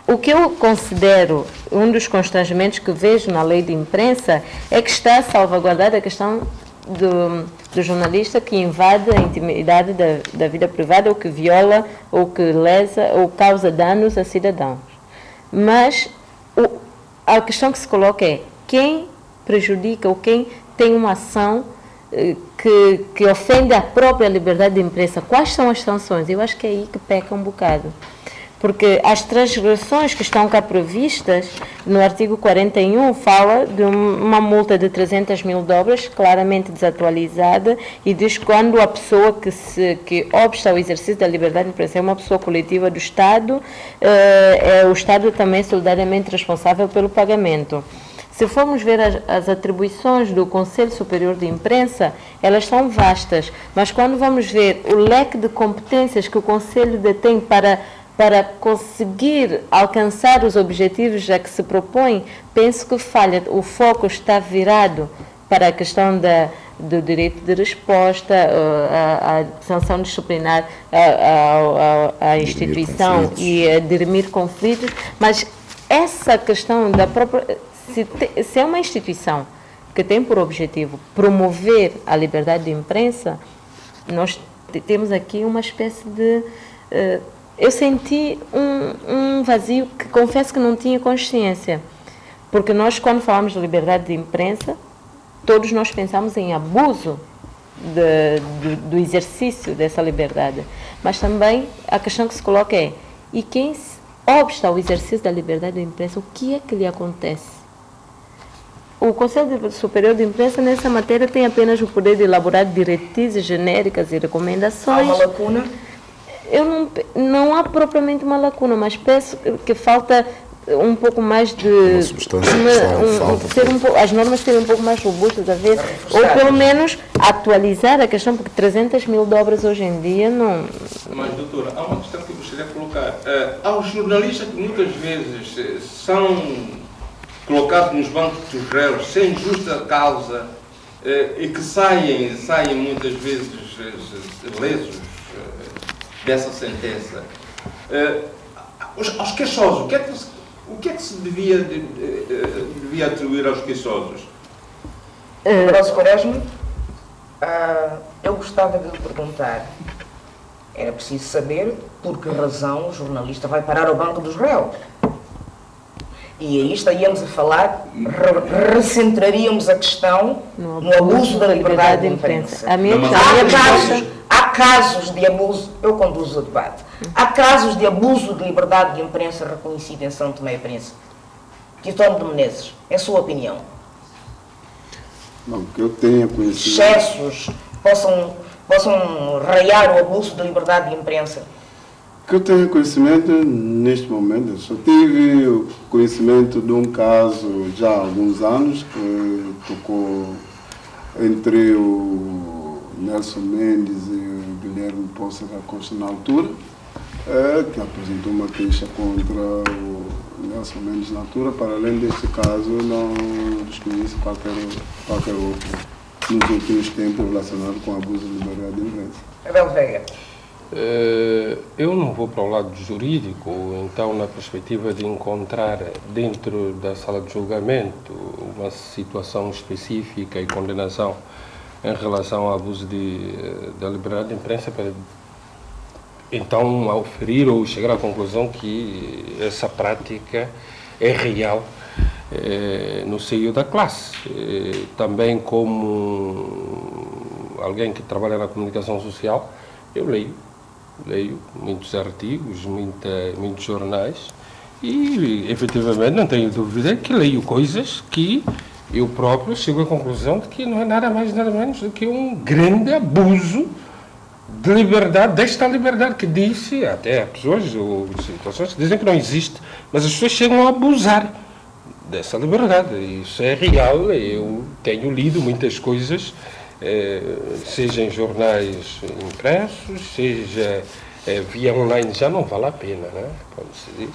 o que eu considero um dos constrangimentos que vejo na lei de imprensa é que está salvaguardada a questão do jornalista que invade a intimidade da vida privada ou que viola ou que lesa ou causa danos a cidadãos. Mas a questão que se coloca é quem prejudica ou quem tem uma ação que ofende a própria liberdade de imprensa. Quais são as sanções? Eu acho que é aí que peca um bocado. Porque as transgressões que estão cá previstas, no artigo 41, fala de uma multa de 300 mil dobras, claramente desatualizada, e diz que quando a pessoa que obsta ao exercício da liberdade de imprensa é uma pessoa coletiva do Estado, o Estado também é solidariamente responsável pelo pagamento. Se formos ver as atribuições do Conselho Superior de Imprensa, elas são vastas, mas quando vamos ver o leque de competências que o Conselho detém para conseguir alcançar os objetivos a que se propõe, penso que falha. O foco está virado para a questão do direito de resposta, a sanção disciplinar à instituição e a dirimir conflitos, mas essa questão da própria... se é uma instituição que tem por objetivo promover a liberdade de imprensa, nós temos aqui uma espécie de... eu senti um vazio que confesso que não tinha consciência. Porque nós, quando falamos de liberdade de imprensa, todos nós pensamos em abuso do exercício dessa liberdade. Mas também a questão que se coloca é, e quem obsta ao exercício da liberdade de imprensa, o que é que lhe acontece? O Conselho Superior de Imprensa, nessa matéria, tem apenas o poder de elaborar diretrizes genéricas e recomendações. Há uma lacuna? Não há propriamente uma lacuna, mas penso que falta um pouco mais de... Uma substância as normas serem um pouco mais robustas, a ver, ou pelo menos atualizar a questão, porque 300 mil dobras hoje em dia não... Mas, doutora, há uma questão que eu gostaria de colocar. Há os jornalistas que muitas vezes são colocados nos bancos dos réus sem justa causa e que saem muitas vezes lesos dessa sentença. Aos queixosos, o que é que se devia atribuir aos queixosos? Nosso Quaresma, eu gostava de lhe perguntar, era preciso saber por que razão o jornalista vai parar ao banco dos réus. E aí estaríamos a falar, recentraríamos a questão no abuso da liberdade de imprensa. Há casos de abuso, eu conduzo o debate, há casos de abuso de liberdade de imprensa reconhecido em São Tomé e Príncipe. Titone de Menezes, em sua opinião? Não, que eu tenha conhecido. Excessos possam raiar o abuso de liberdade de imprensa? Que eu tenho conhecimento neste momento, eu só tive conhecimento de um caso já há alguns anos que tocou entre o Nelson Mendes e o Guilherme Poça da Costa na altura, que apresentou uma queixa contra o Nelson Mendes na altura. Para além deste caso, não desconheço qualquer outro nos últimos tempos relacionado com o abuso de liberdade de imprensa. Abel Veiga. Eu não vou para o lado jurídico, então na perspectiva de encontrar dentro da sala de julgamento uma situação específica e condenação em relação ao abuso da liberdade de imprensa, para então oferir ou chegar à conclusão que essa prática é real no seio da classe. Também como alguém que trabalha na comunicação social, eu leio muitos artigos, muitos jornais e, efetivamente, não tenho dúvida que leio coisas que eu próprio chego à conclusão de que não é nada mais, nada menos do que um grande abuso de liberdade, desta liberdade que disse, até pessoas ou situações que dizem que não existe, mas as pessoas chegam a abusar dessa liberdade. Isso é real, eu tenho lido muitas coisas, seja em jornais impressos, seja via online, já não vale a pena, né? Como se diz,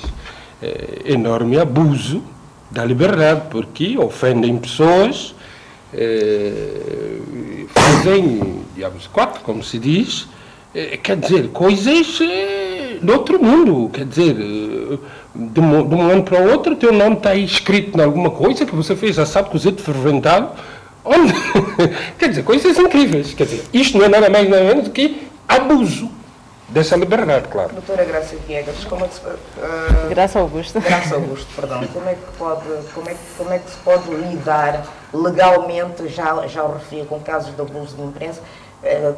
enorme abuso da liberdade, porque ofendem pessoas, fazem diabos quatro, como se diz, quer dizer, coisas de outro mundo, quer dizer, de um ano para o outro, o teu nome está aí escrito em alguma coisa que você fez assado, cozido, ferventado, onde? Quer dizer, coisas incríveis. Quer dizer, isto não é nada mais nada menos do que abuso dessa liberdade, claro. Doutora Graça Viegas, como é que se... Graça Augusto, perdão. Como é que se pode lidar legalmente, já o referi, com casos de abuso de imprensa,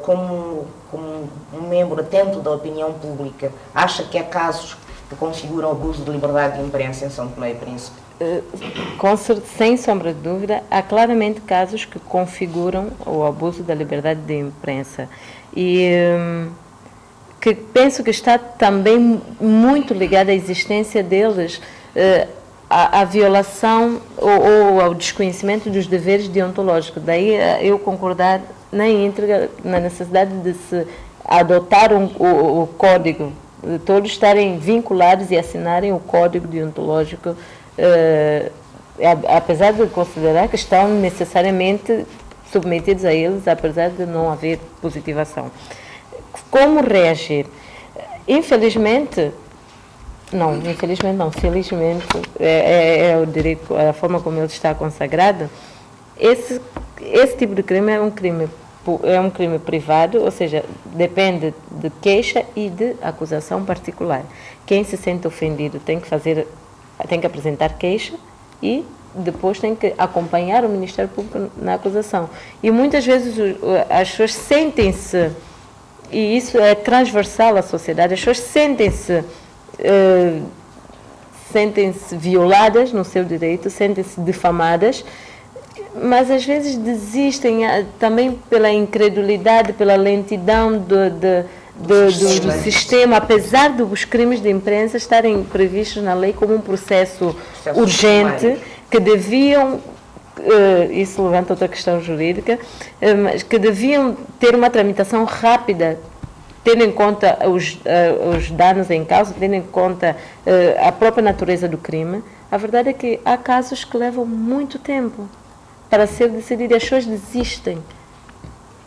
como um membro atento da opinião pública? Acha que há casos que configuram abuso de liberdade de imprensa em São Tomé e Príncipe? Sem sombra de dúvida, há claramente casos que configuram o abuso da liberdade de imprensa e que penso que está também muito ligada à existência deles à violação ou ao desconhecimento dos deveres deontológicos. Daí eu concordar na íntegra na necessidade de se adotar o código, de todos estarem vinculados e assinarem o código deontológico, apesar de considerar que estão necessariamente submetidos a eles, apesar de não haver positivação. Como reagir? Infelizmente, Não, infelizmente não. Felizmente é o direito, a forma como ele está consagrado. Esse tipo de crime é um crime privado, ou seja, depende de queixa e de acusação particular. Quem se sente ofendido tem que apresentar queixa e depois tem que acompanhar o Ministério Público na acusação. E muitas vezes as pessoas sentem-se, e isso é transversal à sociedade, as pessoas sentem-se violadas no seu direito, sentem-se difamadas, mas às vezes desistem também pela incredulidade, pela lentidão do sistema, apesar dos crimes de imprensa estarem previstos na lei como um processo urgente, que deviam, isso levanta outra questão jurídica, mas que deviam ter uma tramitação rápida, tendo em conta os danos em causa, tendo em conta a própria natureza do crime. A verdade é que há casos que levam muito tempo para ser decidido e as pessoas desistem.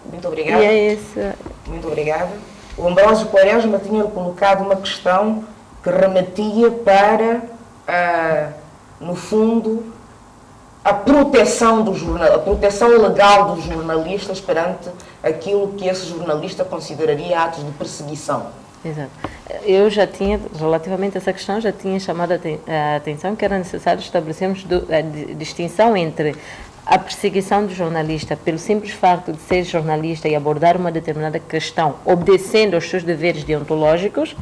Muito obrigada. E é esse... Muito obrigada. O Ambrósio Quaresma tinha colocado uma questão que remetia para, no fundo, a proteção a proteção legal dos jornalistas perante aquilo que esse jornalista consideraria atos de perseguição. Exato. Eu já tinha, relativamente a essa questão, já tinha chamado a atenção que era necessário estabelecermos a distinção entre a perseguição do jornalista pelo simples facto de ser jornalista e abordar uma determinada questão obedecendo aos seus deveres deontológicos,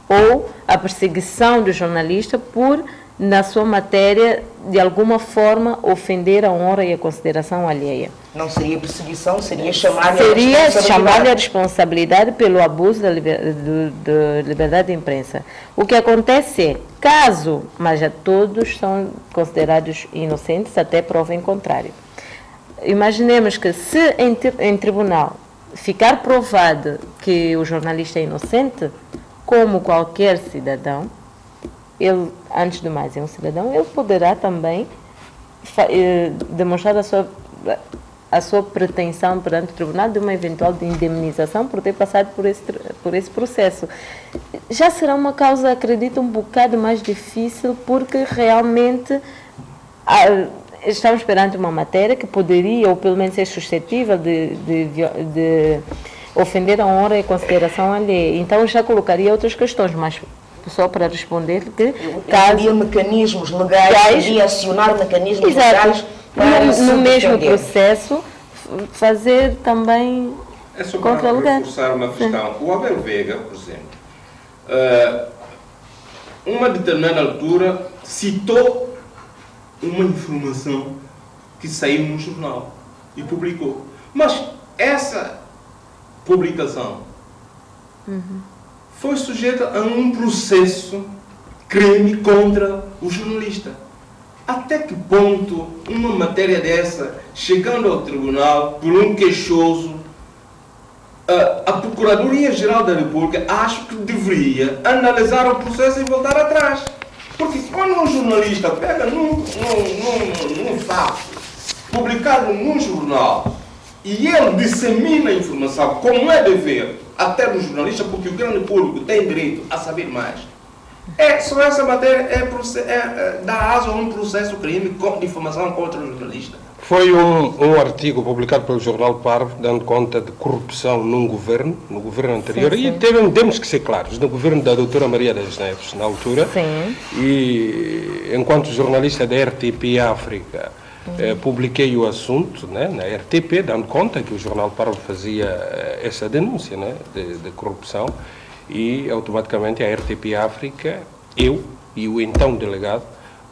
ou a perseguição do jornalista por, na sua matéria, de alguma forma ofender a honra e a consideração alheia. Não seria perseguição, seria chamar-lhe a responsabilidade pelo abuso da liberdade de imprensa. O que acontece é, caso, mas já todos são considerados inocentes até prova em contrário. Imaginemos que se em tribunal ficar provado que o jornalista é inocente, como qualquer cidadão, ele, antes de mais, é um cidadão, ele poderá também demonstrar a sua pretensão perante o tribunal de uma eventual indemnização por ter passado por esse processo. Já será uma causa, acredito, um bocado mais difícil, porque realmente estamos perante uma matéria que poderia, ou pelo menos ser suscetível de ofender a honra e a consideração alheia. Então já colocaria outras questões, mas só para responder que havia mecanismos legais, podia acionar mecanismos legais para no mesmo processo fazer também contra o lugar. Reforçar uma questão. O Abel Veiga, por exemplo, uma determinada altura citou uma informação que saiu no jornal e publicou. Mas essa publicação foi sujeita a um processo crime contra o jornalista. Até que ponto uma matéria dessa, chegando ao tribunal por um queixoso, a Procuradoria-Geral da República acho que deveria analisar o processo e voltar atrás? Porque quando um jornalista pega num fato publicado num jornal e ele dissemina a informação, como é dever até do jornalista, porque o grande público tem direito a saber mais, só essa matéria dá asa a um processo crime de difamação contra o jornalista. Foi um artigo publicado pelo Jornal Parvo, dando conta de corrupção no governo anterior, sim. E temos que ser claros, no governo da doutora Maria das Neves, na altura, sim. E enquanto jornalista da RTP África, publiquei o assunto, né, na RTP, dando conta que o Jornal Parvo fazia essa denúncia, né, de corrupção, e automaticamente a RTP África, eu e o então delegado,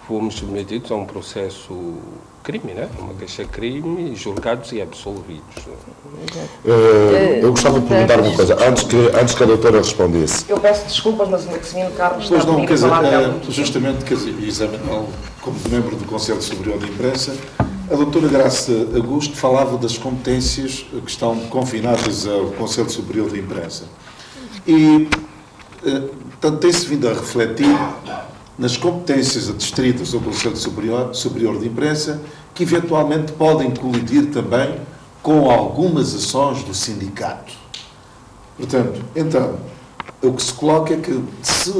fomos submetidos a um processo crime, né? Uma queixa-crime, julgados e absolvidos. Eu gostava de perguntar uma coisa, antes que a doutora respondesse. Eu peço desculpas, mas o Maximino Carlos pois não, quer dizer, justamente, quer dizer, examinando como membro do Conselho Superior de Imprensa, a doutora Graça Augusto falava das competências que estão confinadas ao Conselho Superior de Imprensa. E tem-se vindo a refletir nas competências adstritas ao Conselho Superior de Imprensa, que eventualmente podem colidir também com algumas ações do sindicato. Portanto, então, o que se coloca é que se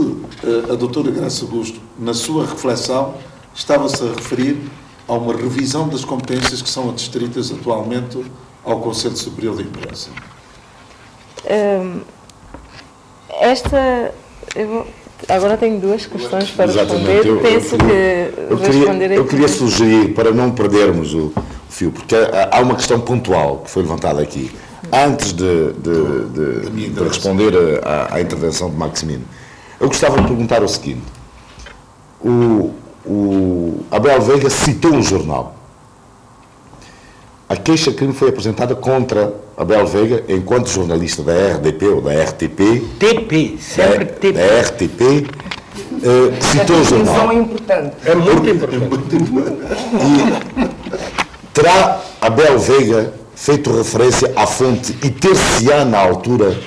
a doutora Graça Augusto, na sua reflexão, estava-se a referir a uma revisão das competências que são adstritas atualmente ao Conselho Superior de Imprensa. Agora tenho duas questões para Exatamente. responder. Penso que responder eu queria sugerir, para não perdermos o fio, porque há uma questão pontual que foi levantada aqui. Antes de responder à intervenção de Maximino, eu gostava de perguntar o seguinte. O Abel Veiga citou um jornal. A queixa-crime foi apresentada contra Abel Veiga enquanto jornalista da RDP ou da RTP. TP, sempre TP. Da RTP, citou o jornal. É importante. É muito importante. E terá Abel Veiga feito referência à fonte e ter-se-á na altura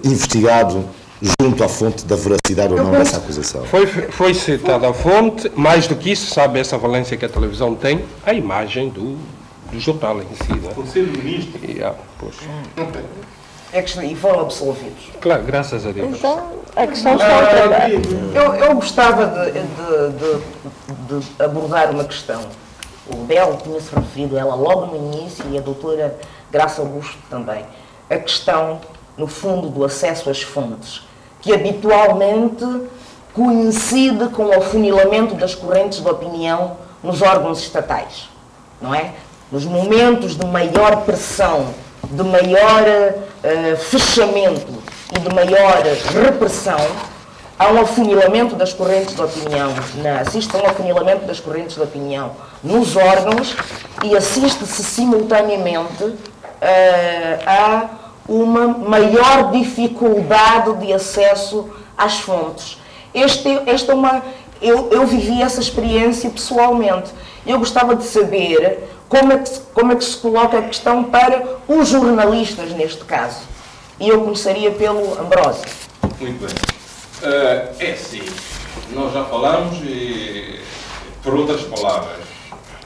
investigado junto à fonte da veracidade ou não dessa acusação? Foi citada a fonte, mais do que isso, sabe essa valência que a televisão tem, a imagem do jornal em si. Né? Conselho de Ministros. E foram absolvidos. Claro, graças a Deus. Então, a questão está ao trabalho. Eu gostava de abordar uma questão. O Bel tinha-se referido a ela logo no início e a doutora Graça Augusto também. A questão, no fundo, do acesso às fontes, que habitualmente coincide com o afunilamento das correntes de opinião nos órgãos estatais, não é? Nos momentos de maior pressão, de maior fechamento e de maior repressão, há um afunilamento das correntes de opinião, assiste a um afunilamento das correntes de opinião nos órgãos e assiste-se simultaneamente a uma maior dificuldade de acesso às fontes. Eu vivi essa experiência pessoalmente. Eu gostava de saber como é que se coloca a questão para os jornalistas neste caso. E eu começaria pelo Ambrósio. Muito bem. É assim, nós já falamos e, por outras palavras,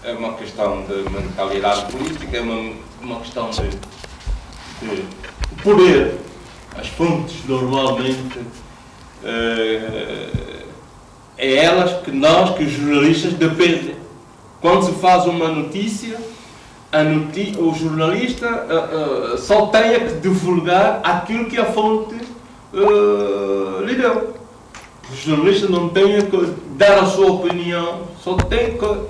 é uma questão de mentalidade política, é uma questão de poder. As fontes, normalmente, é elas que nós, que os jornalistas, dependem. Quando se faz uma notícia, o jornalista só tem que divulgar aquilo que a fonte lhe deu. O jornalista não tem que dar a sua opinião, só tem que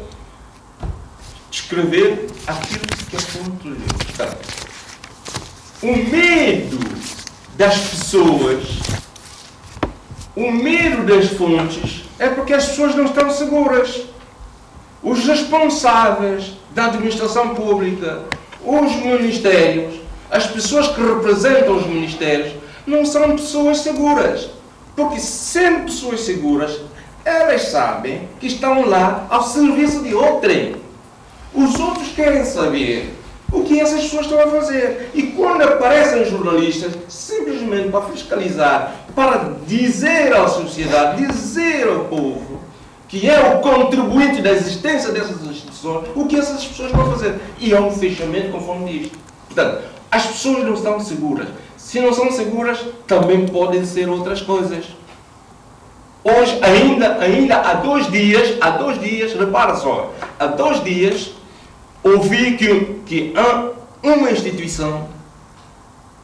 descrever aquilo que a fonte lhe deu. Portanto, o medo das pessoas, o medo das fontes, é porque as pessoas não estão seguras. Os responsáveis da administração pública, os ministérios, as pessoas que representam os ministérios, não são pessoas seguras. Porque, sendo pessoas seguras, elas sabem que estão lá ao serviço de outrem. Os outros querem saber o que essas pessoas estão a fazer. E quando aparecem jornalistas, simplesmente para fiscalizar, para dizer à sociedade, dizer ao povo, que é o contribuinte da existência dessas instituições, o que essas pessoas vão fazer. E é um fechamento conforme isto. Portanto, as pessoas não estão seguras. Se não são seguras, também podem ser outras coisas. Hoje, ainda há 2 dias, repara só, há 2 dias, ouvi que há uma instituição,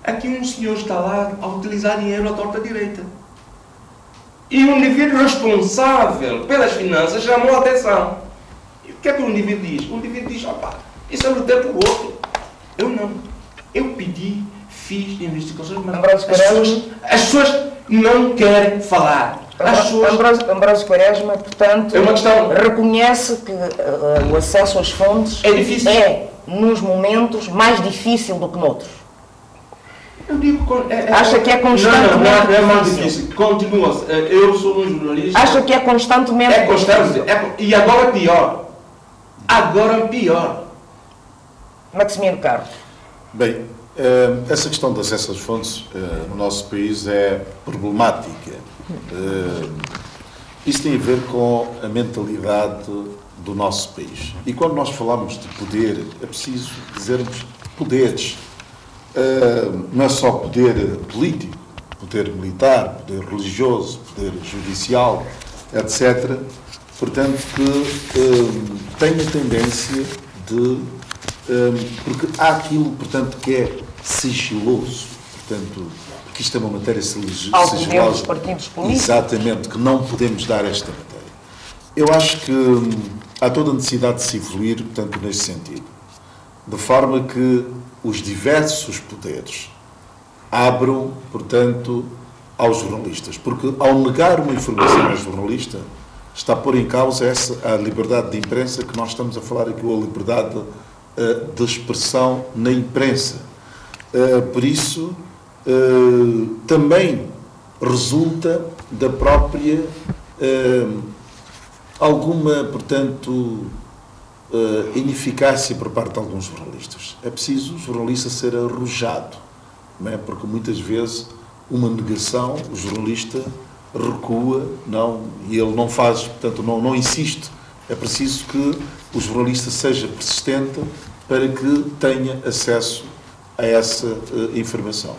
aqui um senhor está lá a utilizar dinheiro à torta direita. E um indivíduo responsável pelas finanças chamou a atenção. E o que é que o indivíduo diz? O indivíduo diz, opá, isso eu lutei por outro. Eu não. Eu pedi, fiz investigações, mas as pessoas não querem falar. Ambrósio Quaresma, portanto, é uma questão. Reconhece que o acesso às fontes é difícil. É, nos momentos, mais difícil do que noutros. Eu digo, acha que é constantemente não é mais difícil. Continua. Eu sou um jornalista. Acha que é constantemente é constante. E agora pior. Agora pior. Maximino Carlos. Bem, essa questão do acesso às fontes no nosso país é problemática. Isso tem a ver com a mentalidade do nosso país. E quando nós falamos de poder, é preciso dizermos poderes. não é só poder político, poder militar, poder religioso, poder judicial, etc. Portanto, que tem a tendência de... porque há aquilo, portanto, que é sigiloso, portanto, porque isto é uma matéria sigilosa. Dos partidos políticos. Exatamente, que não podemos dar esta matéria. Eu acho que há toda a necessidade de se evoluir, portanto, neste sentido. De forma que os diversos poderes abram, portanto, aos jornalistas. Porque ao negar uma informação ao jornalista, está a pôr em causa a liberdade de imprensa que nós estamos a falar aqui, ou a liberdade de expressão na imprensa. Por isso, também resulta da própria alguma, portanto, ineficácia por parte de alguns jornalistas. É preciso o jornalista ser arrojado, não é? Porque muitas vezes uma negação, o jornalista recua, e ele não faz, portanto, não insiste. É preciso que o jornalista seja persistente para que tenha acesso a essa informação.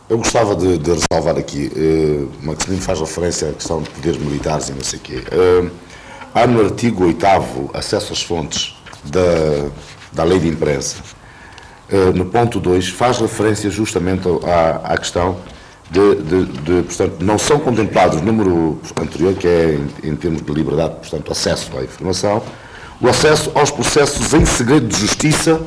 Eu gostava de ressalvar aqui, Maximino faz referência à questão de poderes militares e não sei o quê. Há no artigo 8º, acesso às fontes da lei de imprensa, no ponto 2, faz referência justamente à questão portanto, não são contemplados no número anterior, que é em termos de liberdade, portanto, acesso à informação, o acesso aos processos em segredo de justiça,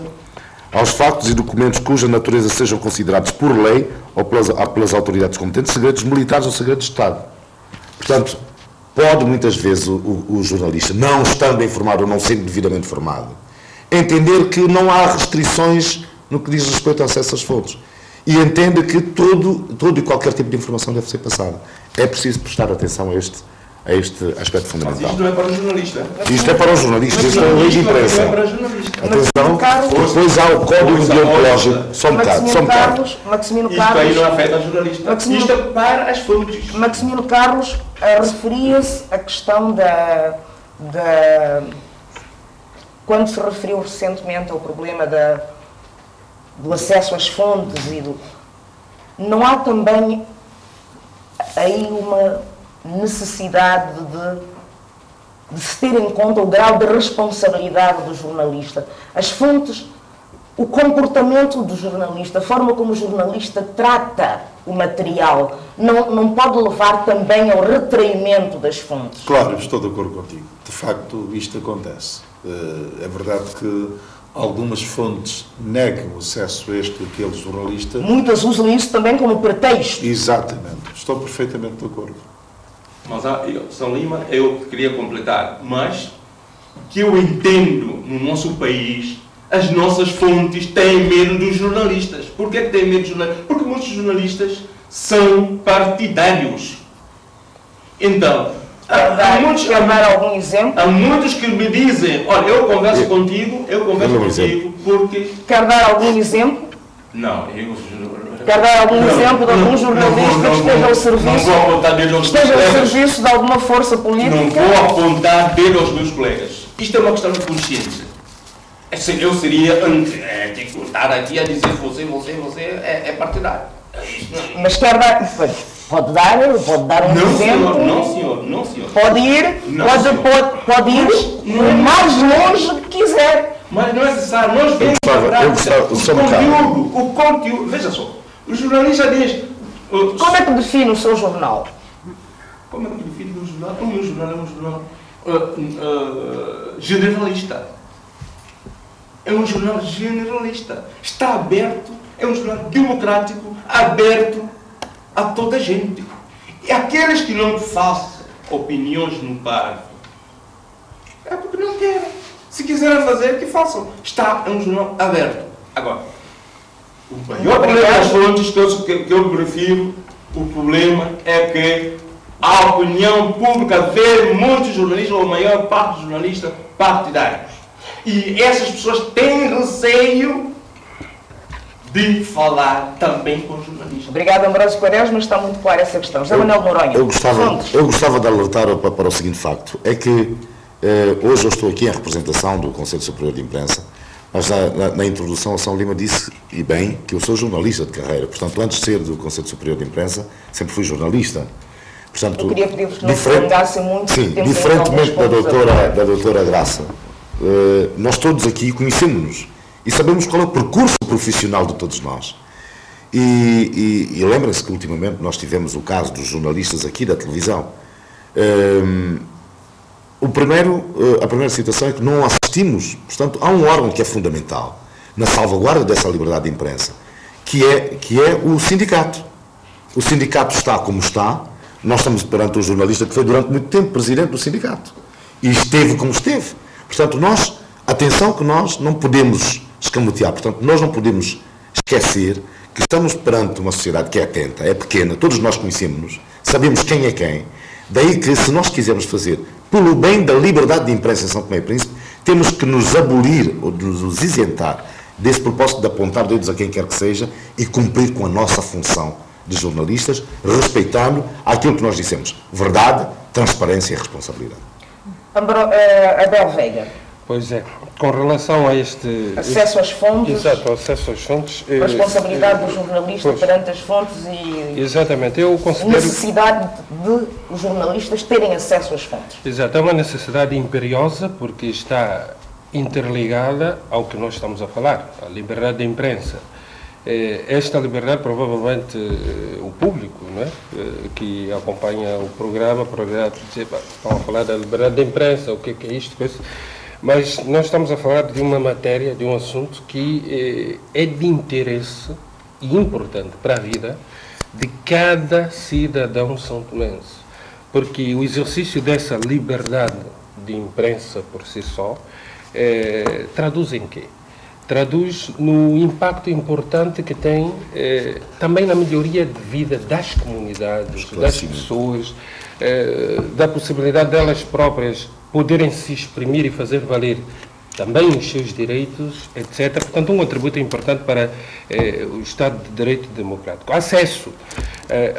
aos factos e documentos cuja natureza sejam considerados por lei ou pelas autoridades competentes segredos militares ou segredos de Estado. Portanto, pode muitas vezes o jornalista, não estando informado ou não sendo devidamente informado, entender que não há restrições no que diz respeito ao acesso às fontes. E entende que todo e qualquer tipo de informação deve ser passada. É preciso prestar atenção a este aspecto fundamental. Mas isto não é para o jornalista. Isto é para os jornalistas, isto é a lei de imprensa. Não é para o jornalista. Atenção, depois há o código deontológico. Só um bocado. Maximino Isto aí Carlos, não afeta o jornalista. Isto é para as fontes. Maximino Carlos referia-se à questão quando se referiu recentemente ao problema do acesso às fontes não há também aí uma necessidade de se ter em conta o grau de responsabilidade do jornalista. As fontes, o comportamento do jornalista, a forma como o jornalista trata o material, não pode levar também ao retraimento das fontes. Claro, eu estou de acordo contigo. De facto, isto acontece. É verdade que algumas fontes negam o acesso a este ou aquele jornalista. Muitas usam isso também como pretexto. Exatamente. Estou perfeitamente de acordo. Mas, São Lima, eu queria completar, mas que eu entendo no nosso país, as nossas fontes têm medo dos jornalistas. Por que têm medo dos jornalistas? Porque muitos jornalistas são partidários. Então, há muitos que me dizem, olha, eu converso contigo porque... Quer dar algum exemplo? Não, Quer dar algum exemplo de algum jornalista que esteja ao serviço de alguma força política? Não vou apontar dele aos meus colegas. Isto é uma questão de consciência. Eu seria antiético estar aqui a dizer você é partidário. Mas quer dar... Pode dar um exemplo? Não, senhor. Pode ir o mais longe que quiser. Mas não é necessário. Nós vemos o conteúdo. Veja só. O jornalista diz... Como é que define o seu jornal? Como é que define o meu jornal? O meu jornal é um jornal generalista. É um jornal generalista. Está aberto. É um jornal democrático, aberto a toda a gente. E aqueles que não façam opiniões no parque é porque não querem. Se quiserem fazer, que façam. É um jornal aberto. Agora, o maior problema das fontes que eu prefiro, o problema é que a opinião pública vê muitos jornalistas, ou a maior parte dos jornalistas, partidários. E essas pessoas têm receio de falar também com jornalistas. Obrigado, Ambrósio Quaresma, está muito clara essa questão. José Manuel Noronha. Eu gostava de alertar para o seguinte facto, é que hoje eu estou aqui em representação do Conselho Superior de Imprensa Mas na introdução, o São Lima disse, e bem, que eu sou jornalista de carreira. Portanto, antes de ser do Conselho Superior de Imprensa, sempre fui jornalista. Portanto, eu queria pedir-vos que não se prolongassem muito. Sim, diferentemente da doutora Graça, nós todos aqui conhecemos-nos e sabemos qual é o percurso profissional de todos nós. E lembrem-se que ultimamente nós tivemos o caso dos jornalistas aqui da televisão. A primeira situação é que não assistimos, portanto, há um órgão que é fundamental na salvaguarda dessa liberdade de imprensa, que é o sindicato. O sindicato está como está, nós estamos perante um jornalista que foi durante muito tempo presidente do sindicato e esteve como esteve. Portanto, atenção que nós não podemos escamotear, portanto, nós não podemos esquecer que estamos perante uma sociedade que é atenta, é pequena, todos nós conhecemos-nos, sabemos quem é quem, daí que se nós quisermos fazer pelo bem da liberdade de imprensa em São Tomé e Príncipe, temos que nos abolir ou nos isentar desse propósito de apontar dedos a quem quer que seja e cumprir com a nossa função de jornalistas, respeitando aquilo que nós dissemos, verdade, transparência e responsabilidade. Abel Veiga. Pois é, com relação a este... Acesso às fontes. Exato, acesso às fontes. Responsabilidade do jornalista perante as fontes e... Exatamente, eu considero... necessidade de os jornalistas terem acesso às fontes. Exato, é uma necessidade imperiosa porque está interligada ao que nós estamos a falar, a liberdade de imprensa. Esta liberdade, provavelmente, o público, não é? Que acompanha o programa, poderá dizer, estão a falar da liberdade de imprensa, o que é isto, coisa. Mas nós estamos a falar de uma matéria, de um assunto que é de interesse e importante para a vida de cada cidadão são-tomense. Porque o exercício dessa liberdade de imprensa por si só traduz em quê? Traduz no impacto importante que tem também na melhoria de vida das comunidades, das pessoas, da possibilidade delas próprias poderem se exprimir e fazer valer também os seus direitos, etc. Portanto, um contributo importante para o Estado de Direito Democrático. Acesso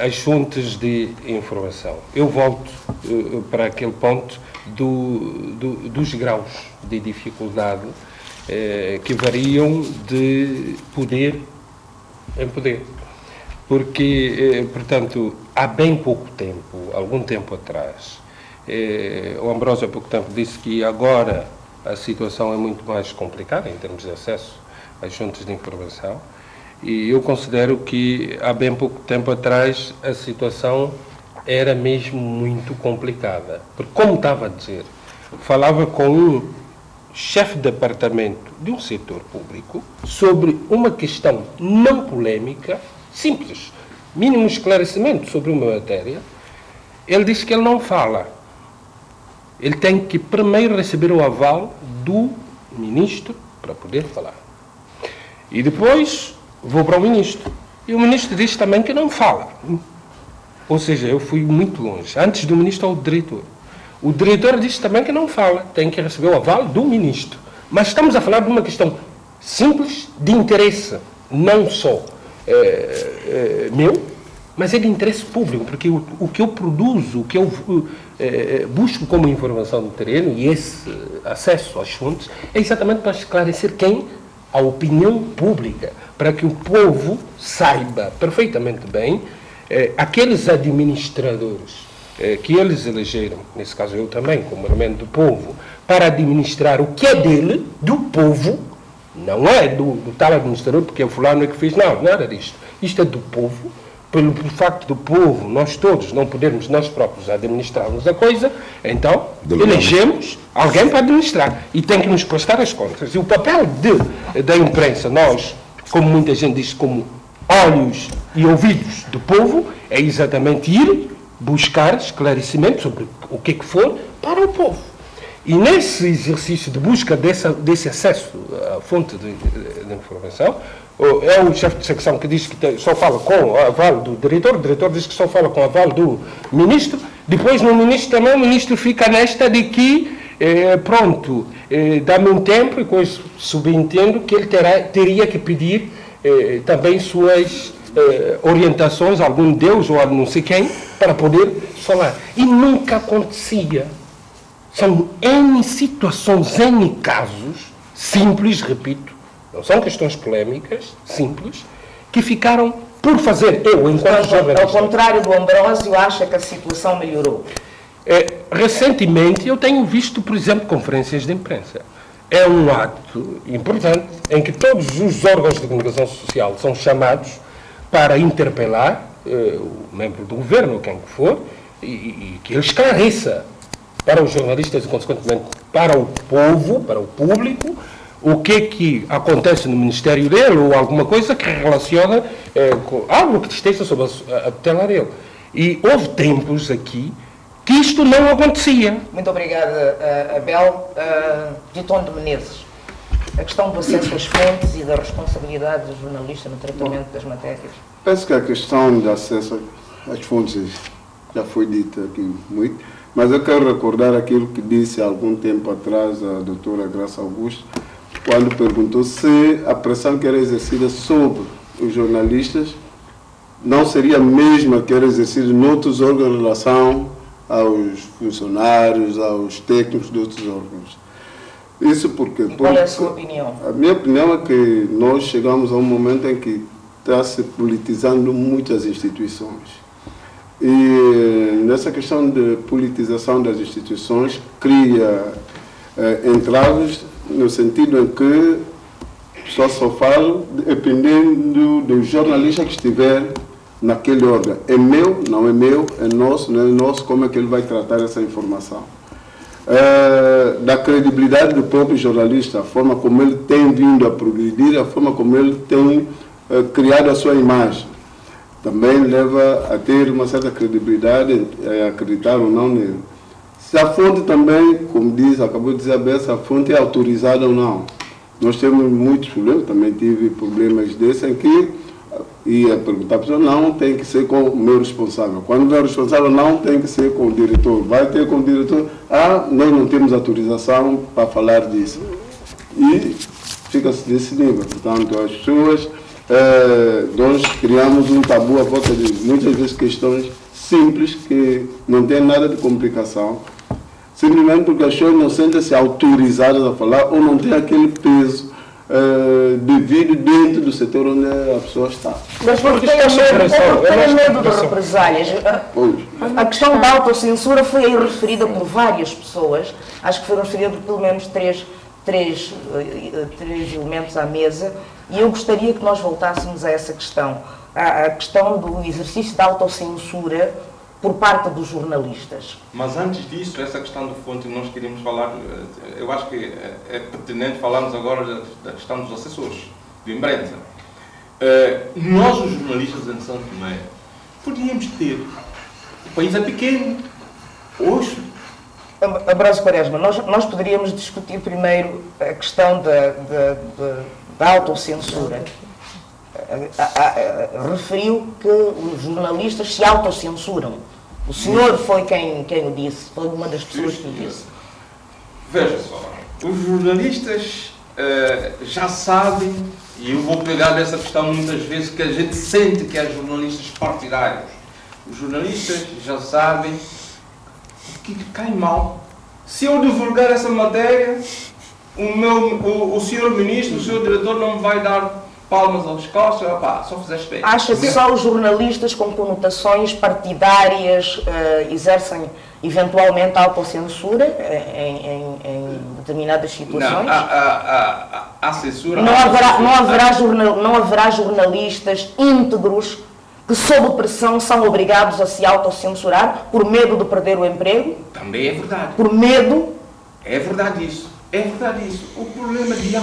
às fontes de informação. Eu volto para aquele ponto dos graus de dificuldade que variam de poder em poder. Porque, portanto, há bem pouco tempo, algum tempo atrás, o Ambrósio há pouco tempo disse que agora a situação é muito mais complicada em termos de acesso às fontes de informação e eu considero que há bem pouco tempo atrás a situação era mesmo muito complicada. Porque, como estava a dizer, falava com um chefe de departamento de um setor público sobre uma questão não polémica, simples, mínimo esclarecimento sobre uma matéria. Ele disse que ele não fala. Ele tem que primeiro receber o aval do ministro para poder falar. E depois vou para o ministro. E o ministro diz também que não fala. Ou seja, eu fui muito longe. Antes do ministro ao diretor. O diretor diz também que não fala. Tem que receber o aval do ministro. Mas estamos a falar de uma questão simples de interesse. Não só meu, mas é de interesse público, porque o que eu produzo, o que eu busco como informação do terreno, e esse acesso às fontes, é exatamente para esclarecer a opinião pública, para que o povo saiba perfeitamente bem, aqueles administradores que eles elegeram, nesse caso eu também, como elemento do povo, para administrar o que é dele, do povo, não é do tal administrador, porque o fulano é que fez, não, nada disto. Isto é do povo. Pelo facto do povo, nós todos não podermos nós próprios administrarmos a coisa, então elegemos alguém para administrar e tem que nos prestar as contas. E o papel da imprensa, nós, como muita gente diz, como olhos e ouvidos do povo, é exatamente ir buscar esclarecimento sobre o que for para o povo. E nesse exercício de busca desse acesso à fonte de informação, é o chefe de secção que diz que só fala com o aval do diretor, o diretor diz que só fala com o aval do ministro, depois no ministro também, o ministro fica nesta de que, dá-me um tempo, e depois subentendo que ele teria que pedir também suas orientações, a algum Deus ou a não sei quem, para poder falar. E nunca acontecia. São N situações, N casos, simples, repito, não são questões polémicas, simples, que ficaram por fazer. Eu, enquanto jornalista... Ao contrário do Ambrósio, acha que a situação melhorou? Recentemente eu tenho visto, por exemplo, conferências de imprensa. É um ato importante em que todos os órgãos de comunicação social são chamados para interpelar o membro do governo, quem que for, e que ele esclareça para os jornalistas e, consequentemente, para o povo, para o público, o que acontece no ministério dele ou alguma coisa que relaciona com algo que esteja sob a tutela dele. E houve tempos aqui que isto não acontecia. Muito obrigada, Abel. Diton de Menezes, a questão do acesso às fontes e da responsabilidade do jornalista no tratamento das matérias. Penso que a questão de acesso às fontes já foi dita aqui muito, mas eu quero recordar aquilo que disse há algum tempo atrás a doutora Graça Augusto, quando perguntou se a pressão que era exercida sobre os jornalistas não seria a mesma que era exercida em outros órgãos em relação aos funcionários, aos técnicos de outros órgãos. Isso porque... E qual é a sua opinião? A minha opinião é que nós chegamos a um momento em que está se politizando muitas instituições. E nessa questão de politização das instituições cria entraves no sentido em que só falo dependendo do jornalista que estiver naquele órgão. É meu, não é meu, é nosso, não é nosso, como é que ele vai tratar essa informação? Da credibilidade do próprio jornalista, a forma como ele tem vindo a progredir, a forma como ele tem criado a sua imagem, também leva a ter uma certa credibilidade, a acreditar ou não nele. Se a fonte também, como acabou de dizer a Bessa, a fonte é autorizada ou não. Nós temos muitos problemas, também tive problemas desses em que ia perguntar a pessoa, não, tem que ser com o meu responsável. Quando o meu responsável não tem que ser com o diretor. Vai ter com o diretor, nós não temos autorização para falar disso. E fica-se desse nível. Portanto, as pessoas, nós criamos um tabu à volta de muitas vezes questões simples, que não tem nada de complicação, simplesmente porque as pessoas não sentem-se autorizadas a falar ou não têm aquele peso devido dentro do setor onde a pessoa está. Mas porque tem medo de represálias. A questão da autocensura foi aí referida por várias pessoas, acho que foram referidos pelo menos três elementos à mesa, e eu gostaria que nós voltássemos a essa questão, a questão do exercício da autocensura por parte dos jornalistas. Mas antes disso, essa questão de fonte, nós queríamos falar, eu acho que é pertinente falarmos agora da questão dos assessores de imprensa. Nós, os jornalistas em São Tomé, podíamos ter, o país é pequeno, hoje... Ambrósio Quaresma, nós poderíamos discutir primeiro a questão da autocensura. Referiu que os jornalistas se autocensuram. O senhor foi quem o disse, foi uma das pessoas que o disse. Veja só, os jornalistas já sabem, e eu vou pegar nessa questão muitas vezes, que a gente sente que é jornalistas partidários. Os jornalistas já sabem o que cai mal. Se eu divulgar essa matéria, o senhor ministro, o senhor diretor não me vai dar palmas aos costas, só fizeste bem. Acha que só os jornalistas com conotações partidárias exercem eventualmente autocensura em determinadas situações? Não, a censura... Não haverá jornalistas íntegros que, sob pressão, são obrigados a se autocensurar por medo de perder o emprego? Também é verdade. Por medo? É verdade isso. É verdade isso. O problema de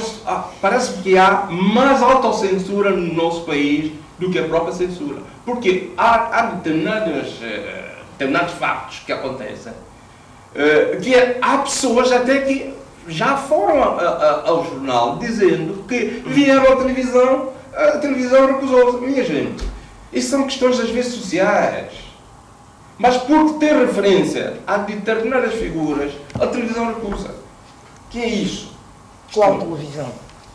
parece que há mais autocensura no nosso país do que a própria censura. Porque há determinados factos que acontecem, que há pessoas até que já foram ao jornal dizendo que vieram à televisão, a televisão recusou-se. Minha gente, isso são questões às vezes sociais. Mas por ter referência a determinadas figuras, a televisão recusa. Que é isso? Qual televisão?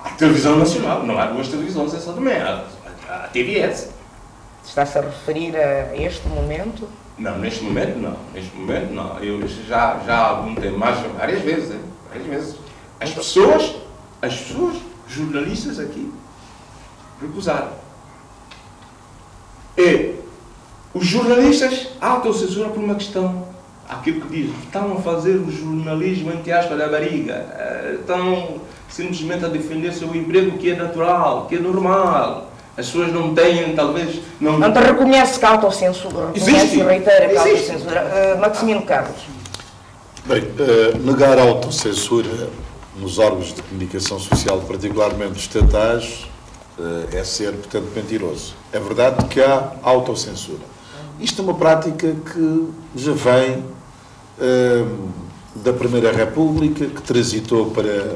A televisão nacional. Não há duas televisões em São Tomé. A TVS. Está-se a referir a este momento? Não, neste momento não. Neste momento não. Eu já há algum tempo, várias vezes. As pessoas As pessoas, jornalistas aqui, recusaram. E os jornalistas autocensuram por uma questão. Aquilo que diz, estão a fazer o jornalismo entre aspas da barriga. Estão simplesmente a defender seu emprego, que é natural, que é normal. As pessoas não têm, talvez... Não reconhece que a autocensura, reconhece e reitera que a autocensura. Maximino Carlos. Bem, negar a autocensura nos órgãos de comunicação social, particularmente estatais, é ser, portanto, mentiroso. É verdade que há autocensura. Isto é uma prática que já vem da Primeira República, que transitou para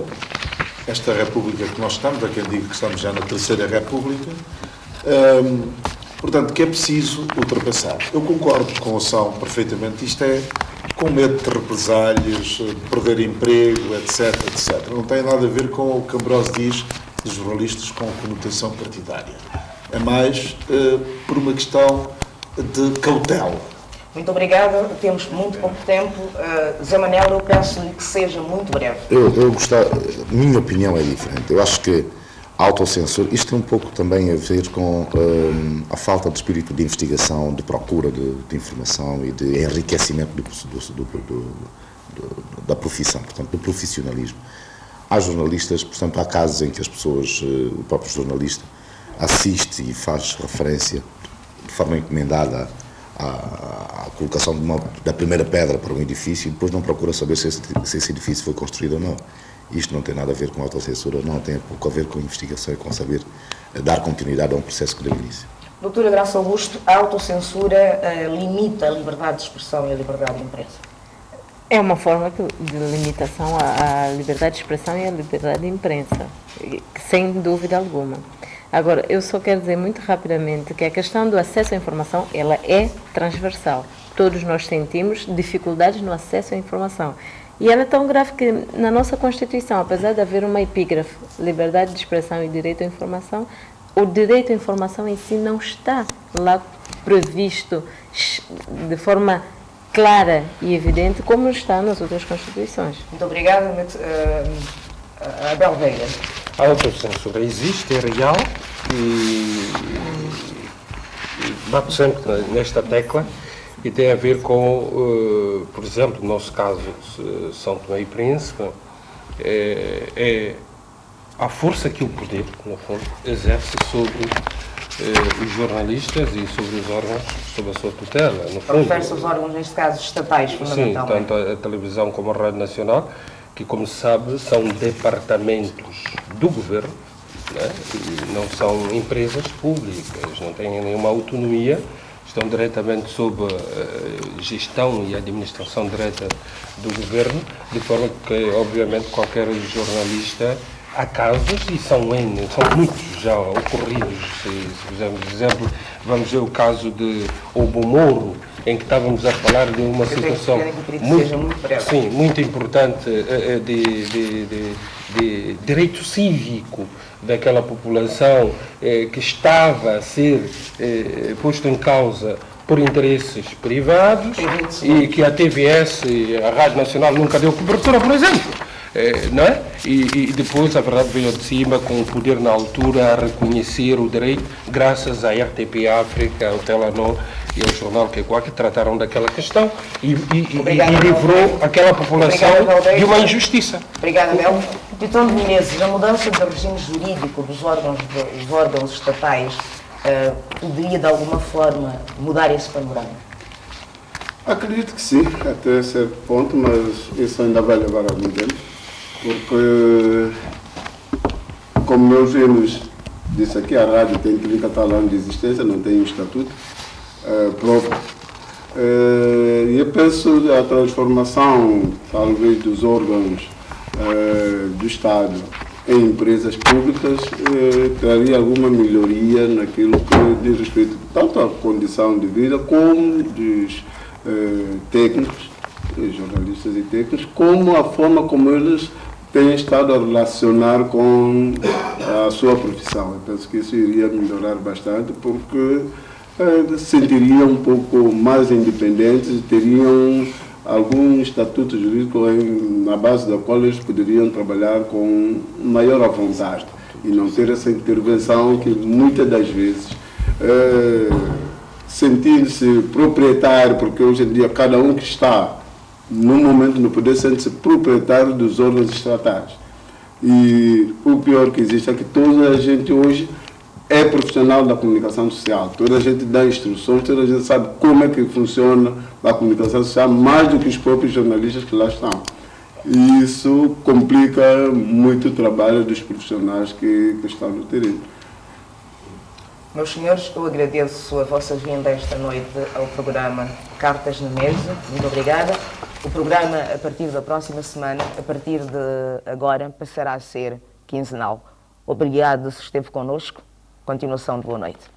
esta República que nós estamos, há quem diga que estamos já na Terceira República, portanto, que é preciso ultrapassar. Eu concordo com a ação perfeitamente, isto é com medo de represálias, de perder emprego, etc, etc. Não tem nada a ver com o que Ambrose diz de jornalistas com conotação partidária. É mais por uma questão de cautela. Muito obrigada, temos muito pouco tempo. Zé Manel, eu peço-lhe que seja muito breve. Eu gostava, minha opinião é diferente. Eu acho que a autocensura, isto tem um pouco também a ver com a falta de espírito de investigação, de procura de informação e de enriquecimento da profissão, portanto, do profissionalismo. Há jornalistas, portanto, há casos em que as pessoas, o próprio jornalista, assiste e faz referência de forma encomendada à colocação da primeira pedra para um edifício e depois não procura saber se esse edifício foi construído ou não. Isto não tem nada a ver com autocensura, não tem pouco a ver com investigação e com saber dar continuidade a um processo que deu início. Doutora Graça Augusto, a autocensura limita a liberdade de expressão e a liberdade de imprensa? É uma forma de limitação à liberdade de expressão e à liberdade de imprensa, sem dúvida alguma. Agora, eu só quero dizer muito rapidamente que a questão do acesso à informação, ela é transversal. Todos nós sentimos dificuldades no acesso à informação. E ela é tão grave que na nossa Constituição, apesar de haver uma epígrafe, liberdade de expressão e direito à informação, o direito à informação em si não está lá previsto de forma clara e evidente como está nas outras Constituições. Muito obrigada, Abel Veiga. A autocensura existe, é real e bato sempre nesta tecla e tem a ver com, por exemplo, no nosso caso, São Tomé e Príncipe, é a força que o poder, no fundo, exerce sobre os jornalistas e sobre os órgãos, sobre a sua tutela. Refere-se aos órgãos, neste caso, estatais, fundamentalmente. Sim, tanto a televisão como a Rádio Nacional, que, como se sabe, são departamentos do governo, né? Não são empresas públicas, não têm nenhuma autonomia, estão diretamente sob a gestão e administração direta do governo, de forma que, obviamente, qualquer jornalista, há casos, e são muitos já ocorridos, se fizermos exemplo, vamos ver o caso de Obo Moro, em que estávamos a falar de uma situação muito importante de direito cívico daquela população que estava a ser posto em causa por interesses privados e que a TVS, a Rádio Nacional, nunca deu cobertura, por exemplo. Não é? E depois a verdade veio de cima com o poder na altura a reconhecer o direito, graças à RTP África, ao Telenor e ao Jornal Quechua, que trataram daquela questão e livrou aquela população de uma injustiça. Obrigada, Mel. Titão de Menezes, a mudança do regime jurídico dos órgãos estatais poderia de alguma forma mudar esse panorama? Acredito que sim, até certo ponto, mas isso ainda vai levar algum tempo, porque, como nós vimos, disse aqui, a rádio tem 30 tal anos de existência, não tem um estatuto próprio. E eu penso que a transformação, talvez, dos órgãos do Estado em empresas públicas traria alguma melhoria naquilo que diz respeito tanto à condição de vida como dos técnicos, jornalistas e técnicos, como a forma como eles têm estado a relacionar com a sua profissão. Eu penso que isso iria melhorar bastante, porque se sentiriam um pouco mais independentes e teriam algum estatuto jurídico na base da qual eles poderiam trabalhar com maior vontade e não ter essa intervenção que muitas das vezes, sentindo-se proprietário, porque hoje em dia cada um que está no momento no poder sente-se proprietário dos órgãos estatais. E o pior que existe é que toda a gente hoje é profissional da comunicação social, toda a gente dá instruções, toda a gente sabe como é que funciona a comunicação social, mais do que os próprios jornalistas que lá estão. E isso complica muito o trabalho dos profissionais que estão no terreno. Meus senhores, eu agradeço a vossa vinda esta noite ao programa Cartas na Mesa. Muito obrigada. O programa, a partir da próxima semana, a partir de agora, passará a ser quinzenal. Obrigado se esteve connosco. Continuação de boa noite.